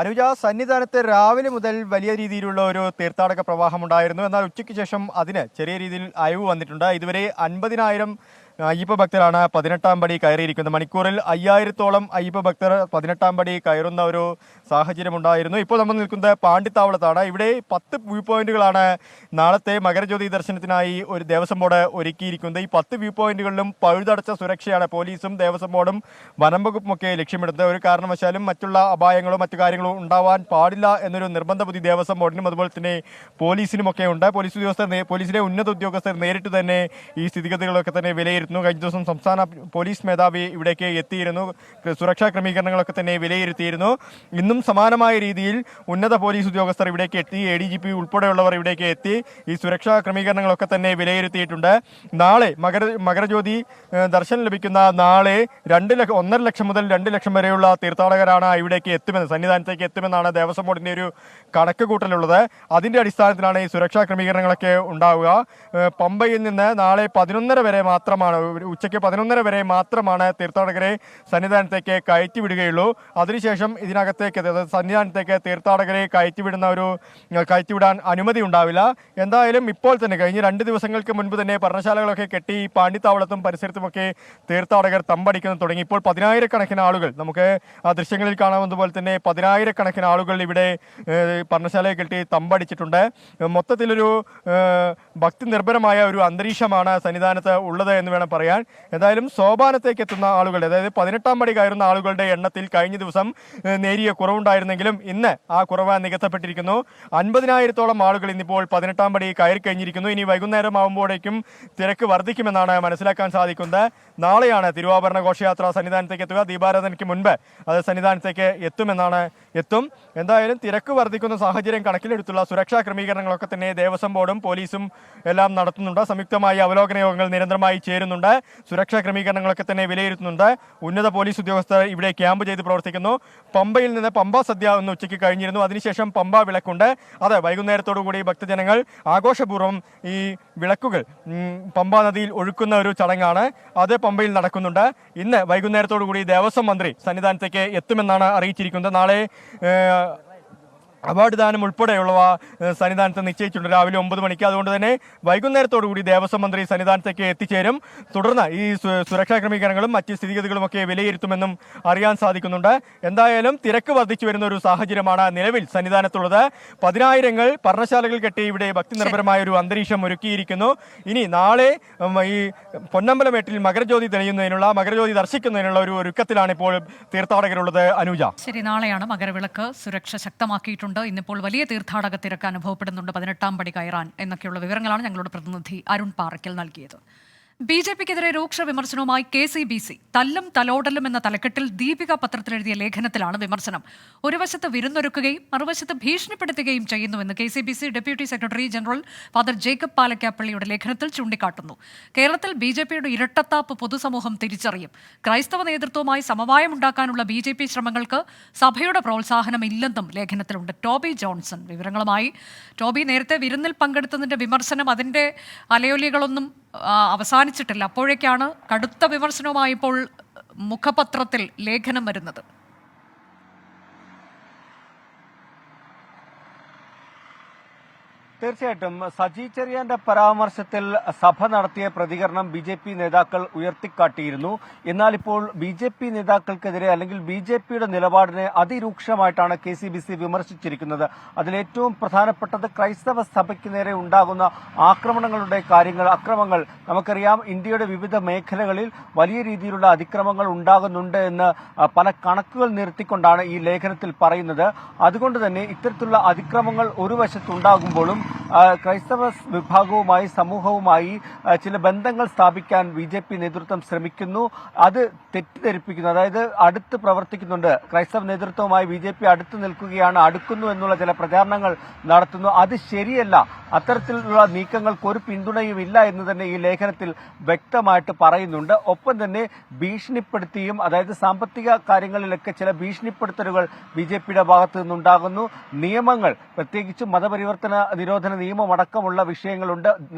അനുജ, സന്നിധാനത്ത് രാവിലെ മുതൽ വലിയ രീതിയിലുള്ള ഒരു തീർത്ഥാടക പ്രവാഹമുണ്ടായിരുന്നു. എന്നാൽ ഉച്ചയ്ക്ക് ശേഷം അതിന് ചെറിയ രീതിയിൽ അയവ് വന്നിട്ടുണ്ട്. ഇതുവരെ 50,000 അയ്യപ്പ ഭക്തരാണ് 18-ാം പടി കയറിയിരിക്കുന്നത്. മണിക്കൂറിൽ 5000-ഓളം അയ്യപ്പ ഭക്തർ 18-ാം പടി കയറുന്ന ഒരു സാഹചര്യം ഉണ്ടായിരുന്നു. ഇപ്പോൾ നമ്മൾ നിൽക്കുന്നത് പാണ്ടിത്താവളത്താണ്. ഇവിടെ 10 വ്യൂ പോയിന്റുകളാണ് നാളത്തെ മകരജ്യോതി ദർശനത്തിനായി ഒരു ദേവസ്വം ബോർഡ് ഒരുക്കിയിരിക്കുന്നത്. ഈ 10 വ്യൂ പോയിന്റുകളിലും പഴുതടച്ച സുരക്ഷയാണ് പോലീസും ദേവസ്വം ബോർഡും വനം വകുപ്പും ഒക്കെ ലക്ഷ്യമിടുന്നത്. ഒരു കാരണവശാലും മറ്റുള്ള അപായങ്ങളോ മറ്റു കാര്യങ്ങളോ ഉണ്ടാവാൻ പാടില്ല എന്നൊരു നിർബന്ധ ബുദ്ധി ദേവസ്വം ബോർഡിനും അതുപോലെ തന്നെ പോലീസിനുമൊക്കെ ഉണ്ട്. പോലീസിലെ ഉന്നത ഉദ്യോഗസ്ഥർ നേരിട്ട് തന്നെ ഈ സ്ഥിതിഗതികളൊക്കെ തന്നെ വിലയിരുത്തുന്നു. കഴിഞ്ഞ ദിവസം സംസ്ഥാന പോലീസ് മേധാവി ഇവിടേക്ക് എത്തിയിരുന്നു. സുരക്ഷാ ക്രമീകരണങ്ങളൊക്കെ തന്നെ വിലയിരുത്തിയിരുന്നു. ഇന്നും സമാനമായ രീതിയിൽ ഉന്നത പോലീസ് ഉദ്യോഗസ്ഥർ ഇവിടേക്ക് എത്തി. ADGP ഉൾപ്പെടെയുള്ളവർ ഇവിടേക്ക് എത്തി ഈ സുരക്ഷാ ക്രമീകരണങ്ങളൊക്കെ തന്നെ വിലയിരുത്തിയിട്ടുണ്ട്. നാളെ മകരജ്യോതി ദർശനം ലഭിക്കുന്ന നാളെ 1.5 ലക്ഷം മുതൽ 2 ലക്ഷം വരെയുള്ള തീർത്ഥാടകരാണ് ഇവിടേക്ക് സന്നിധാനത്തേക്ക് എത്തുമെന്നാണ് ദേവസ്വം ബോർഡിന്റെ ഒരു കണക്ക് കൂട്ടലുള്ളത്. അതിന്റെ അടിസ്ഥാനത്തിലാണ് ഈ സുരക്ഷാ ക്രമീകരണങ്ങളൊക്കെ ഉണ്ടാവുക. പമ്പയിൽ നിന്ന് നാളെ 11:30 വരെ മാത്രമാണ്, ഉച്ചയ്ക്ക് 11:30 വരെ മാത്രമാണ് തീർത്ഥാടകരെ സന്നിധാനത്തേക്ക് കയറ്റിവിടുകയുള്ളൂ. അതിനുശേഷം ഇതിനകത്തേക്ക്, അതായത് സന്നിധാനത്തേക്ക് തീർത്ഥാടകരെ കയറ്റിവിടാൻ അനുമതി ഉണ്ടാവില്ല. എന്തായാലും ഇപ്പോൾ തന്നെ കഴിഞ്ഞ 2 ദിവസങ്ങൾക്ക് മുൻപ് തന്നെ പർണശാലകളൊക്കെ കെട്ടി പാണ്ടിത്താവളത്തും പരിസരത്തുമൊക്കെ തീർത്ഥാടകർ തമ്പടിക്കുന്നു തുടങ്ങി. ഇപ്പോൾ 10,000-കണക്കിന് ആളുകൾ, നമുക്ക് ആ ദൃശ്യങ്ങളിൽ കാണാവുന്ന പോലെ തന്നെ 10,000-കണക്കിന് ആളുകൾ ഇവിടെ പർണശാലയെ കെട്ടി തമ്പടിച്ചിട്ടുണ്ട്. മൊത്തത്തിലൊരു ഭക്തി നിർഭരമായ ഒരു അന്തരീക്ഷമാണ് സന്നിധാനത്ത് ഉള്ളത് എന്ന് വേണം പറയാൻ. എന്തായാലും സോപാനത്തേക്ക് എത്തുന്ന ആളുകളുടെ, അതായത് 18-ാം പടി കയറുന്ന ആളുകളുടെ എണ്ണത്തിൽ കഴിഞ്ഞ ദിവസം നേരിയ കുറവുണ്ടായിരുന്നെങ്കിലും ഇന്ന് ആ കുറവ് നികത്തപ്പെട്ടിരിക്കുന്നു. 50,000-ഓളം ആളുകൾ ഇന്നിപ്പോൾ 18-ാം പടി കയറി കഴിഞ്ഞിരിക്കുന്നു. ഇനി വൈകുന്നേരം ആകുമ്പോഴേക്കും തിരക്ക് വർദ്ധിക്കുമെന്നാണ് മനസ്സിലാക്കാൻ സാധിക്കുന്നത്. നാളെയാണ് തിരുവാഭരണ ഘോഷയാത്ര സന്നിധാനത്തേക്ക് എത്തുക. ദീപാരാധനയ്ക്ക് മുൻപ് അത് സന്നിധാനത്തേക്ക് എത്തും. എന്തായാലും തിരക്ക് വർദ്ധിക്കുന്ന സാഹചര്യം കണക്കിലെടുത്തുള്ള സുരക്ഷാ ക്രമീകരണങ്ങളൊക്കെ തന്നെ ദേവസ്വം ബോർഡും പോലീസും എല്ലാം നടത്തുന്നുണ്ട്. സംയുക്തമായി അവലോകന യോഗങ്ങൾ നിരന്തരമായി ചേരുന്നുണ്ട്. സുരക്ഷാ ക്രമീകരണങ്ങളൊക്കെ തന്നെ വിലയിരുത്തുന്നുണ്ട്. ഉന്നത പോലീസ് ഉദ്യോഗസ്ഥർ ഇവിടെ ക്യാമ്പ് ചെയ്ത് പ്രവർത്തിക്കുന്നു. പമ്പയിൽ നിന്ന് പമ്പ സദ്യ ഇന്ന് ഉച്ചയ്ക്ക് കഴിഞ്ഞിരുന്നു. അതിനുശേഷം പമ്പ വിളക്കുണ്ട്. അത് വൈകുന്നേരത്തോടുകൂടി ഭക്തജനങ്ങൾ ആഘോഷപൂർവ്വം ഈ വിളക്കുകൾ പമ്പാ നദിയിൽ ഒഴുക്കുന്ന ഒരു ചടങ്ങാണ്. അത് പമ്പയിൽ നടക്കുന്നുണ്ട്. ഇന്ന് വൈകുന്നേരത്തോടുകൂടി ദേവസ്വം മന്ത്രി സന്നിധാനത്തേക്ക് എത്തുമെന്നാണ് അറിയിച്ചിരിക്കുന്നത്. നാളെ അവാർഡ് ദാനം ഉൾപ്പെടെയുള്ളവ സന്നിധാനത്ത് നിശ്ചയിച്ചിട്ടുണ്ട് രാവിലെ 9 മണിക്ക്. അതുകൊണ്ട് തന്നെ വൈകുന്നേരത്തോടുകൂടി ദേവസ്വം മന്ത്രി സന്നിധാനത്തേക്ക് എത്തിച്ചേരും. തുടർന്ന് ഈ സുരക്ഷാ ക്രമീകരണങ്ങളും മറ്റ് സ്ഥിതിഗതികളുമൊക്കെ വിലയിരുത്തുമെന്നും അറിയാൻ സാധിക്കുന്നുണ്ട്. എന്തായാലും തിരക്ക് വർദ്ധിച്ചു വരുന്ന ഒരു സാഹചര്യമാണ് നിലവിൽ സന്നിധാനത്തുള്ളത്. 10,000 പർണശാലകൾ കെട്ടി ഇവിടെ ഭക്തി നിർഭരമായ ഒരു അന്തരീക്ഷം ഒരുക്കിയിരിക്കുന്നു. ഇനി നാളെ ഈ പൊന്നമ്പലമേട്ടിൽ മകരജ്യോതി മകരജ്യോതി ദർശിക്കുന്നതിനുള്ള ഒരു ഒരുക്കത്തിലാണ് ഇപ്പോൾ തീർത്ഥാടകരുള്ളത്. അനുജ, ശരി, നാളെയാണ് മകരവിളക്ക്. സുരക്ഷ ശക്തമാക്കിയിട്ടുണ്ട്. ഇന്നിപ്പോൾ വലിയ തീർത്ഥാടക തിരക്ക് അനുഭവപ്പെടുന്നുണ്ട് 18-ാം പടി കയറാൻ എന്നൊക്കെയുള്ള വിവരങ്ങളാണ് ഞങ്ങളുടെ പ്രതിനിധി അരുൺ പാറയ്ക്കൽ നൽകിയത്. BJPക്കെതിരെ രൂക്ഷ വിമർശനവുമായി KCBC. തല്ലും തലോടലും എന്ന തലക്കെട്ടിൽ ദീപിക പത്രത്തിലെഴുതിയ ലേഖനത്തിലാണ് വിമർശനം. ഒരു വശത്ത് വിരുന്നൊരുക്കുകയും മറുവശത്ത് ഭീഷണിപ്പെടുത്തുകയും ചെയ്യുന്നുവെന്ന് KCBC deputy secretary general father Jacob പാലക്കാപ്പള്ളിയുടെ ലേഖനത്തിൽ ചൂണ്ടിക്കാട്ടുന്നു. കേരളത്തിൽ BJPയുടെ ഇരട്ടത്താപ്പ് പൊതുസമൂഹം തിരിച്ചറിയും. ക്രൈസ്തവ നേതൃത്വവുമായി സമവായമുണ്ടാക്കാനുള്ള BJP ശ്രമങ്ങൾക്ക് സഭയുടെ പ്രോത്സാഹനം ഇല്ലെന്നും ലേഖനത്തിലുണ്ട്. ടോബി ജോൺസൺ വിവരങ്ങളുമായി. ടോബി, നേരത്തെ വിരുന്നിൽ പങ്കെടുത്തതിന്റെ വിമർശനം, അതിന്റെ അലയൊലികളൊന്നും അവസാനിച്ചിട്ടില്ല. അപ്പോഴേക്കാണ് കടുത്ത വിമർശനവുമായി ഇപ്പോൾ മുഖപത്രത്തിൽ ലേഖനം വരുന്നത്. തീർച്ചയായിട്ടും സജി ചെറിയാന്റെ പരാമർശത്തിൽ സഭ നടത്തിയ പ്രതികരണം ബി.ജെ.പി. നേതാക്കൾ ഉയർത്തിക്കാട്ടിയിരുന്നു. എന്നാൽ ഇപ്പോൾ ബി.ജെ.പി. നേതാക്കൾക്കെതിരെ അല്ലെങ്കിൽ ബി.ജെ.പിയുടെ നിലപാടിനെ അതിരൂക്ഷമായിട്ടാണ് കെ.സി.ബി.സി. വിമർശിച്ചിരിക്കുന്നത്. അതിലേറ്റവും പ്രധാനപ്പെട്ടത് ക്രൈസ്തവ സഭയ്ക്ക് നേരെ ഉണ്ടാകുന്ന ആക്രമണങ്ങളുടെ അക്രമങ്ങൾ നമുക്കറിയാം. ഇന്ത്യയുടെ വിവിധ മേഖലകളിൽ വലിയ രീതിയിലുള്ള അതിക്രമങ്ങൾ ഉണ്ടാകുന്നുണ്ട് എന്ന് പല കണക്കുകൾ നിരത്തിക്കൊണ്ടാണ് ഈ ലേഖനത്തിൽ പറയുന്നത്. അതുകൊണ്ട് തന്നെ ഇത്തരത്തിലുള്ള അതിക്രമങ്ങൾ ഒരു വശത്തുണ്ടാകുമ്പോഴും ക്രൈസ്തവ വിഭാഗവുമായി സമൂഹവുമായി ചില ബന്ധങ്ങൾ സ്ഥാപിക്കാൻ ബി.ജെ.പി. നേതൃത്വം ശ്രമിക്കുന്നു. അത് തെറ്റിദ്ധരിപ്പിക്കുന്നു. അതായത് അടുത്ത് പ്രവർത്തിക്കുന്നുണ്ട്, ക്രൈസ്തവ നേതൃത്വവുമായി ബി.ജെ.പി. അടുത്ത് നിൽക്കുകയാണ്, അടുക്കുന്നു എന്നുള്ള ചില പ്രചാരണങ്ങൾ നടത്തുന്നു. അത് ശരിയല്ല. അത്തരത്തിലുള്ള നീക്കങ്ങൾക്ക് ഒരു പിന്തുണയും ഇല്ല എന്ന് തന്നെ ഈ ലേഖനത്തിൽ വ്യക്തമായിട്ട് പറയുന്നുണ്ട്. ഒപ്പം തന്നെ ഭീഷണിപ്പെടുത്തിയും, അതായത് സാമ്പത്തിക കാര്യങ്ങളിലൊക്കെ ചില ഭീഷണിപ്പെടുത്തലുകൾ ബി.ജെ.പിയുടെ ഭാഗത്തു നിന്നുണ്ടാകുന്നു. നിയമങ്ങൾ, പ്രത്യേകിച്ച് മതപരിവർത്തന നിരോധന നിയമമടക്കമുള്ള വിഷയങ്ങളുണ്ട്.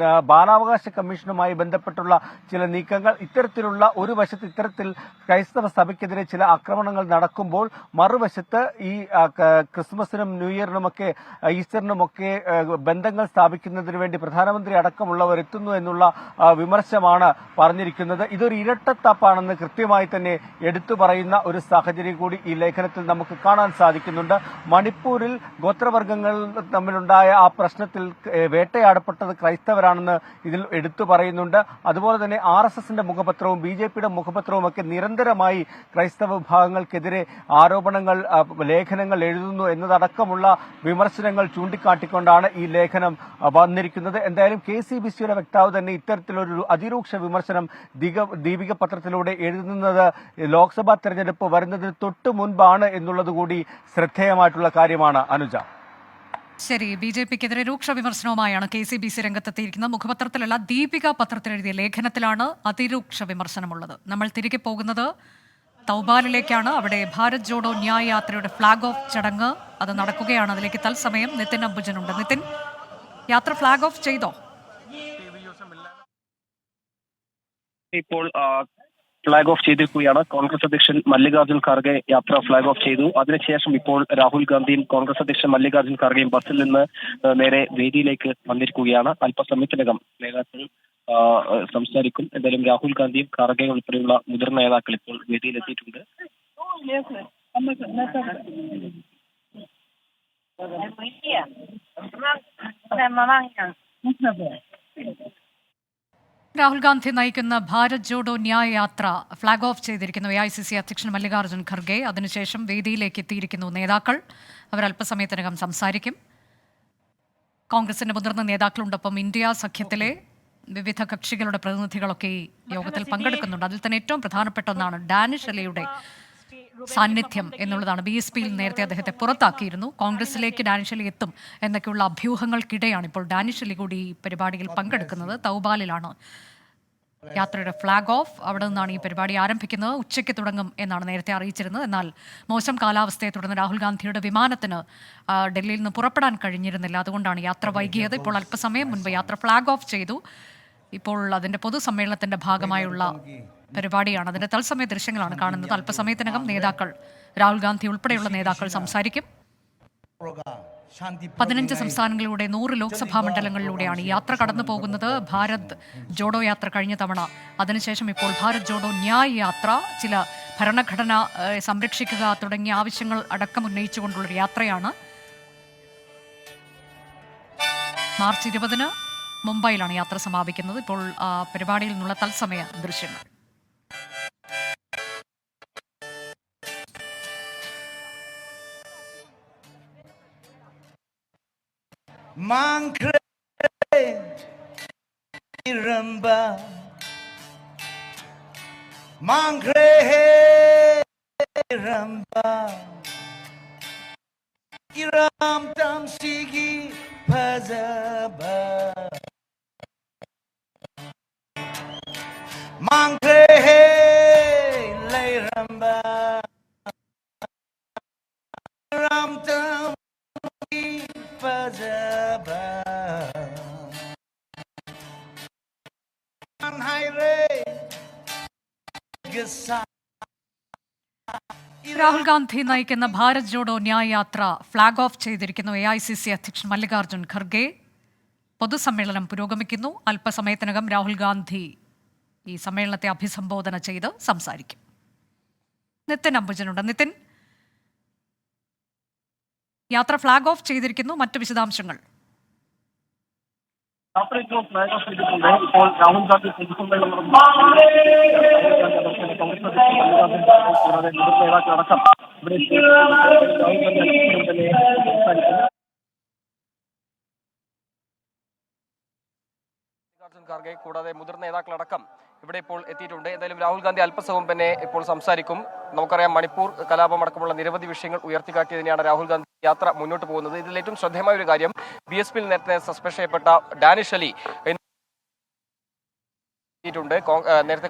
ബാലാവകാശ കമ്മീഷനുമായി ബന്ധപ്പെട്ടുള്ള ചില നീക്കങ്ങൾ, ഇത്തരത്തിലുള്ള ഒരു വശത്ത് ഇത്തരത്തിൽ ക്രൈസ്തവ സഭയ്ക്കെതിരെ ചില ആക്രമണങ്ങൾ നടക്കുമ്പോൾ മറുവശത്ത് ഈ ക്രിസ്മസിനും ന്യൂ ഇയറിനുമൊക്കെ ഈസ്റ്ററിനുമൊക്കെ ബന്ധങ്ങൾ സ്ഥാപിക്കുന്നതിന് വേണ്ടി പ്രധാനമന്ത്രി അടക്കമുള്ളവർ എത്തുന്നു എന്നുള്ള വിമർശനമാണ് പറഞ്ഞിരിക്കുന്നത്. ഇതൊരു ഇരട്ടത്താപ്പാണെന്ന് കൃത്യമായി തന്നെ എടുത്തു പറയുന്ന ഒരു സാഹചര്യം കൂടി ഈ ലേഖനത്തിൽ നമുക്ക് കാണാൻ സാധിക്കുന്നുണ്ട്. മണിപ്പൂരിൽ ഗോത്രവർഗ്ഗങ്ങൾ തമ്മിലുണ്ടായ ആ പ്രശ്നത്തിൽ വേട്ടയാടപ്പെട്ടത് ക്രൈസ്തവരാണെന്ന് ഇതിൽ എടുത്തു പറയുന്നുണ്ട്. അതുപോലെ തന്നെ RSSന്റെ മുഖപത്രവും ബി.ജെ.പിയുടെ മുഖപത്രവും ഒക്കെ നിരന്തരമായി ക്രൈസ്തവ വിഭാഗങ്ങൾക്കെതിരെ ആരോപണങ്ങൾ, ലേഖനങ്ങൾ എഴുതുന്നു എന്നതടക്കമുള്ള വിമർശനങ്ങൾ ചൂണ്ടിക്കാട്ടിക്കൊണ്ടാണ് ഈ ലേഖനം വന്നിരിക്കുന്നത്. എന്തായാലും കെ.സി.ബി.സിയുടെ വക്താവ് തന്നെ ഇത്തരത്തിലൊരു അതിരൂക്ഷ വിമർശനം ദീപിക പത്രത്തിലൂടെ എഴുതുന്നത് ലോക്സഭാ തെരഞ്ഞെടുപ്പ് വരുന്നതിന് തൊട്ടു മുൻപാണ് എന്നുള്ളത് കൂടി ശ്രദ്ധേയമായിട്ടുള്ള കാര്യമാണ്. അനുജ, ശരി, ബി.ജെ.പിക്കെതിരെ രൂക്ഷ വിമർശനവുമായാണ് കെ.സി.ബി.സി. രംഗത്തെത്തിയിരിക്കുന്നത്. മുഖപത്രത്തിലല്ല, ദീപിക പത്രത്തിൽ എഴുതിയ ലേഖനത്തിലാണ് അതിരൂക്ഷ വിമർശനമുള്ളത്. നമ്മൾ തിരികെ പോകുന്നത് തൗബാലിലേക്കാണ്. അവിടെ ഭാരത് ജോഡോ ന്യായ് യാത്രയുടെ ഫ്ളാഗ് ഓഫ് ചടങ്ങ് അത് നടക്കുകയാണ്. അതിലേക്ക് തത്സമയം നിതിൻ അംബുജനുണ്ട്. നിതിൻ, യാത്ര ഫ്ളാഗ് ഓഫ് ചെയ്തോ? ഇപ്പോൾ ഫ്ളാഗ് ഓഫ് ചെയ്തിരിക്കുകയാണ്. കോൺഗ്രസ് അധ്യക്ഷൻ മല്ലികാർജ്ജുൻ ഖാർഗെ യാത്ര ഫ്ളാഗ് ഓഫ് ചെയ്തു. അതിനുശേഷം ഇപ്പോൾ രാഹുൽ ഗാന്ധിയും കോൺഗ്രസ് അധ്യക്ഷൻ മല്ലികാർജ്ജുൻ ഖാർഗെയും ബസ്സിൽ നിന്ന് നേരെ വേദിയിലേക്ക് വന്നിരിക്കുകയാണ്. അല്പസമയത്തിനകം നേതാക്കൾ സംസാരിക്കും. എന്തായാലും രാഹുൽ ഗാന്ധിയും ഖാർഗെ ഉൾപ്പെടെയുള്ള മുതിർന്ന നേതാക്കൾ ഇപ്പോൾ വേദിയിലെത്തിയിട്ടുണ്ട്. രാഹുൽ ഗാന്ധി നയിക്കുന്ന ഭാരത് ജോഡോ ന്യായ് യാത്ര ഫ്ളാഗ് ഓഫ് ചെയ്തിരിക്കുന്നു AICC അധ്യക്ഷൻ മല്ലികാർജ്ജുൻ ഖർഗെ. അതിനുശേഷം വേദിയിലേക്ക് എത്തിയിരിക്കുന്നു നേതാക്കൾ. അവർ അല്പസമയത്തിനകം സംസാരിക്കും. കോൺഗ്രസിന്റെ മുതിർന്ന നേതാക്കളുണ്ടൊപ്പം ഇന്ത്യ സഖ്യത്തിലെ വിവിധ കക്ഷികളുടെ പ്രതിനിധികളൊക്കെ ഈ യോഗത്തിൽ പങ്കെടുക്കുന്നുണ്ട്. അതിൽ തന്നെ ഏറ്റവും പ്രധാനപ്പെട്ട ഒന്നാണ് ഡാനിഷ് അലിയുടെ സാന്നിധ്യം എന്നുള്ളതാണ്. BSPയിൽ നേരത്തെ അദ്ദേഹത്തെ പുറത്താക്കിയിരുന്നു. കോൺഗ്രസിലേക്ക് ഡാനിഷ് അലി എത്തും എന്നൊക്കെയുള്ള അഭ്യൂഹങ്ങൾക്കിടെയാണ് ഇപ്പോൾ ഡാനിഷ് അലി കൂടി ഈ പരിപാടിയിൽ പങ്കെടുക്കുന്നത്. തൗബാലിലാണ് യാത്രയുടെ ഫ്ളാഗ് ഓഫ്. അവിടെ നിന്നാണ് ഈ പരിപാടി ആരംഭിക്കുന്നത്. ഉച്ചയ്ക്ക് തുടങ്ങും എന്നാണ് നേരത്തെ അറിയിച്ചിരുന്നത്. എന്നാൽ മോശം കാലാവസ്ഥയെ തുടർന്ന് രാഹുൽ ഗാന്ധിയുടെ വിമാനത്തിന് ഡൽഹിയിൽ നിന്ന് പുറപ്പെടാൻ കഴിഞ്ഞിരുന്നില്ല. അതുകൊണ്ടാണ് യാത്ര വൈകിയത്. ഇപ്പോൾ അല്പസമയം മുൻപ് യാത്ര ഫ്ളാഗ് ഓഫ് ചെയ്തു. ഇപ്പോൾ അതിന്റെ പൊതുസമ്മേളനത്തിന്റെ ഭാഗമായുള്ള പരിപാടിയാണ്. അതിന്റെ തത്സമയ ദൃശ്യങ്ങളാണ് കാണുന്നത്. അല്പസമയത്തിനകം നേതാക്കൾ, രാഹുൽ ഗാന്ധി ഉൾപ്പെടെയുള്ള നേതാക്കൾ സംസാരിക്കും. 15 സംസ്ഥാനങ്ങളിലൂടെ 100 ലോക്സഭാ മണ്ഡലങ്ങളിലൂടെയാണ് ഈ യാത്ര കടന്നു പോകുന്നത്. ഭാരത് ജോഡോ യാത്ര കഴിഞ്ഞ തവണ, അതിനുശേഷം ഇപ്പോൾ ഭാരത് ജോഡോ ന്യായ് യാത്ര, ചില ഭരണഘടന സംരക്ഷിക്കുക തുടങ്ങിയ ആവശ്യങ്ങൾ അടക്കം ഉന്നയിച്ചുകൊണ്ടുള്ളൊരു യാത്രയാണ്. മാർച്ച് 20 മുംബൈയിലാണ് യാത്ര സമാപിക്കുന്നത്. ഇപ്പോൾ പരിപാടിയിൽ നിന്നുള്ള തത്സമയ ദൃശ്യങ്ങൾ. Mangre Ramba Mangre Ramba Iram tam sigi pazaba Mangre le Ramba Iram tam pazaba Rahul Gandhi നയിക്കുന്ന ഭാരത് ജോഡോ ന്യായ് യാത്ര ഫ്ളാഗ് ഓഫ് ചെയ്തിരിക്കുന്നു AICC അധ്യക്ഷൻ മല്ലികാർജ്ജുൻ ഖർഗെ. പൊതുസമ്മേളനം പുരോഗമിക്കുന്നു. അല്പസമയത്തിനകം രാഹുൽ ഗാന്ധി ഈ സമ്മേളനത്തെ അഭിസംബോധന ചെയ്ത് സംസാരിക്കും. നിതിൻ അംബുജനുണ്ട്. നിതിൻ, യാത്ര ഫ്ലാഗ് ഓഫ് ചെയ്തിരിക്കുന്നു, മറ്റു വിശദാംശങ്ങൾ? ഇപ്പോൾ രാഹുൽ ഗാന്ധി പൊതുസമ്മേളനം നേതാക്കളടക്കം ഇവിടെ ഖാർഗെ കൂടാതെ മുതിർന്ന നേതാക്കളടക്കം ഇവിടെ ഇപ്പോൾ എത്തിയിട്ടുണ്ട്. എന്തായാലും രാഹുൽ ഗാന്ധി അല്പസമയം തന്നെ ഇപ്പോൾ സംസാരിക്കും. നമുക്കറിയാം, മണിപ്പൂർ കലാപം അടക്കമുള്ള നിരവധി വിഷയങ്ങൾ ഉയർത്തിക്കാട്ടിയതിനെയാണ് രാഹുൽ ഗാന്ധി യാത്ര മുന്നോട്ട് പോകുന്നത്. ഇതിൽ ഏറ്റവും ശ്രദ്ധേയമായ ഒരു കാര്യം, BSPയിൽ നേരത്തെ സസ്പെൻഡ് ചെയ്യപ്പെട്ട ഡാനിഷ് അലി നേരത്തെ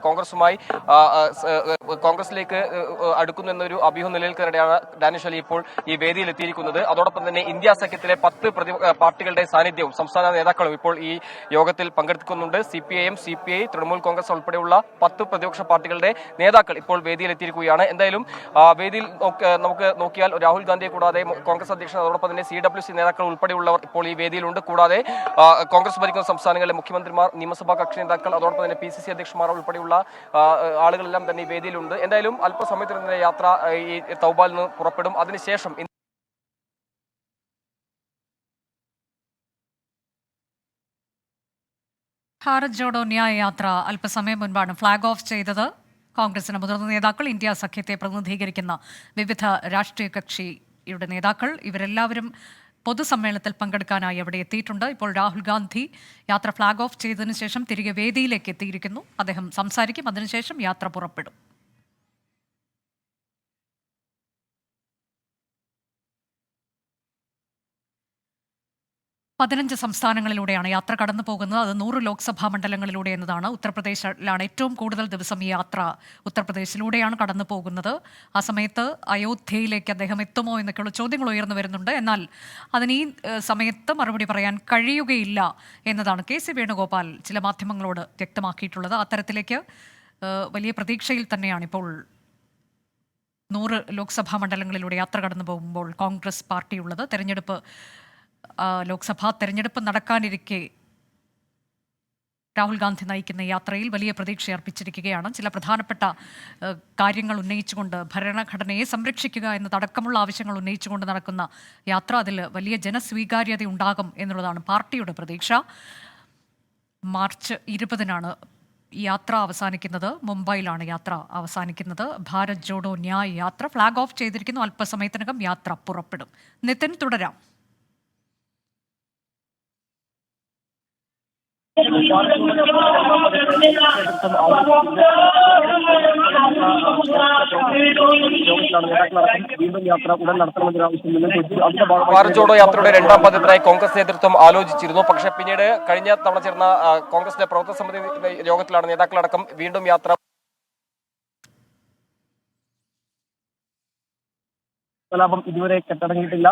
കോൺഗ്രസിലേക്ക് അടുക്കുന്നു എന്നൊരു അഭ്യൂഹ നിലനിൽക്കുന്നതിനിടെയാണ് ഡാനിഷ് അലി ഇപ്പോൾ ഈ വേദിയിൽ എത്തിയിരിക്കുന്നത്. അതോടൊപ്പം തന്നെ ഇന്ത്യ സഖ്യത്തിലെ 10 പാർട്ടികളുടെ സാന്നിധ്യവും സംസ്ഥാന നേതാക്കളും ഇപ്പോൾ ഈ യോഗത്തിൽ പങ്കെടുക്കുന്നുണ്ട്. CPIM, CPI, തൃണമൂൽ കോൺഗ്രസ് ഉൾപ്പെടെയുള്ള 10 പ്രതിപക്ഷ പാർട്ടികളുടെ നേതാക്കൾ ഇപ്പോൾ വേദിയിൽ എത്തിയിരിക്കുകയാണ്. എന്തായാലും വേദിയിൽ നമുക്ക് നോക്കിയാൽ രാഹുൽ ഗാന്ധിയെ കൂടാതെ കോൺഗ്രസ് അധ്യക്ഷൻ, അതോടൊപ്പം തന്നെ CWC നേതാക്കൾ ഉൾപ്പെടെയുള്ളവർ ഇപ്പോൾ ഈ വേദിയിലുണ്ട്. കൂടാതെ കോൺഗ്രസ് ഭരിക്കുന്ന സംസ്ഥാനങ്ങളിലെ മുഖ്യമന്ത്രിമാർ, നിയമസഭാ കക്ഷി നേതാക്കൾ, അതോടൊപ്പം തന്നെ PCC അധ്യക്ഷന്മാർ ഉൾപ്പെടെയുള്ള ആളുകളെല്ലാം തന്നെ ഈ വേദിയിലുണ്ട്. എന്തായാലും അല്പസമയത്തിന് തന്നെ യാത്ര ഈ തൗബാലിൽ നിന്ന് പുറപ്പെടും. അതിനുശേഷം ഭാരത് ജോഡോ ന്യായ യാത്ര അല്പസമയം മുൻപാണ് ഫ്ലാഗ് ഓഫ് ചെയ്തത്. കോൺഗ്രസിന്റെ മുതിർന്ന നേതാക്കൾ, ഇന്ത്യ സഖ്യത്തെ പ്രതിനിധീകരിക്കുന്ന വിവിധ രാഷ്ട്രീയ കക്ഷിയുടെ നേതാക്കൾ, ഇവരെല്ലാവരും പൊതുസമ്മേളനത്തിൽ പങ്കെടുക്കാനായി അവിടെ എത്തിയിട്ടുണ്ട്. ഇപ്പോൾ രാഹുൽ ഗാന്ധി യാത്ര ഫ്ലാഗ് ഓഫ് ചെയ്തതിനു ശേഷം തിരികെ വേദിയിലേക്ക് എത്തിയിരിക്കുന്നു. അദ്ദേഹം സംസാരിക്കും, അതിനുശേഷം യാത്ര പുറപ്പെടും. പതിനഞ്ച് സംസ്ഥാനങ്ങളിലൂടെയാണ് യാത്ര കടന്നു പോകുന്നത്. അത് 100 ലോക്സഭാ മണ്ഡലങ്ങളിലൂടെ എന്നതാണ്. ഉത്തർപ്രദേശിലാണ് ഏറ്റവും കൂടുതൽ ദിവസം ഈ യാത്ര ഉത്തർപ്രദേശിലൂടെയാണ് കടന്നു പോകുന്നത്. ആ സമയത്ത് അയോധ്യയിലേക്ക് അദ്ദേഹം എത്തുമോ എന്നൊക്കെയുള്ള ചോദ്യങ്ങൾ ഉയർന്നു വരുന്നുണ്ട്. എന്നാൽ അതിന് ഈ സമയത്ത് മറുപടി പറയാൻ കഴിയുകയില്ല എന്നതാണ് KC വേണുഗോപാൽ ചില മാധ്യമങ്ങളോട് വ്യക്തമാക്കിയിട്ടുള്ളത്. അത്തരത്തിലേക്ക് വലിയ പ്രതീക്ഷയിൽ തന്നെയാണ് ഇപ്പോൾ 100 ലോക്സഭാ മണ്ഡലങ്ങളിലൂടെ യാത്ര കടന്നു പോകുമ്പോൾ കോൺഗ്രസ് പാർട്ടിയുള്ളത്. ലോക്സഭാ തെരഞ്ഞെടുപ്പ് നടക്കാനിരിക്കെ രാഹുൽ ഗാന്ധി നയിക്കുന്ന യാത്രയിൽ വലിയ പ്രതീക്ഷ അർപ്പിച്ചിരിക്കുകയാണ്. ചില പ്രധാനപ്പെട്ട കാര്യങ്ങൾ ഉന്നയിച്ചുകൊണ്ട്, ഭരണഘടനയെ സംരക്ഷിക്കുക എന്നതടക്കമുള്ള ആവശ്യങ്ങൾ ഉന്നയിച്ചുകൊണ്ട് നടക്കുന്ന യാത്ര, അതിൽ വലിയ ജനസ്വീകാര്യത ഉണ്ടാകും എന്നുള്ളതാണ് പാർട്ടിയുടെ പ്രതീക്ഷ. മാർച്ച് 20-നാണ് യാത്ര അവസാനിക്കുന്നത്. മുംബൈയിലാണ് യാത്ര അവസാനിക്കുന്നത്. ഭാരത് ജോഡോ ന്യായ് യാത്ര ഫ്ലാഗ് ഓഫ് ചെയ്തിരിക്കുന്നു. അല്പസമയത്തിനകം യാത്ര പുറപ്പെടും. നിതിൻ, തുടരാം. ഭാരത് ജോഡോ യാത്രയുടെ 2ാം പതിപ്പിനായി കോൺഗ്രസ് നേതൃത്വം ആലോചിച്ചിരുന്നു. പക്ഷേ പിന്നീട് കഴിഞ്ഞ തവണ ചേർന്ന കോൺഗ്രസിന്റെ പ്രവർത്തക സമിതി യോഗത്തിലാണ് നേതാക്കളടക്കം വീണ്ടും യാത്ര കലാപം ഇതുവരെ കെട്ടടങ്ങിയിട്ടില്ല.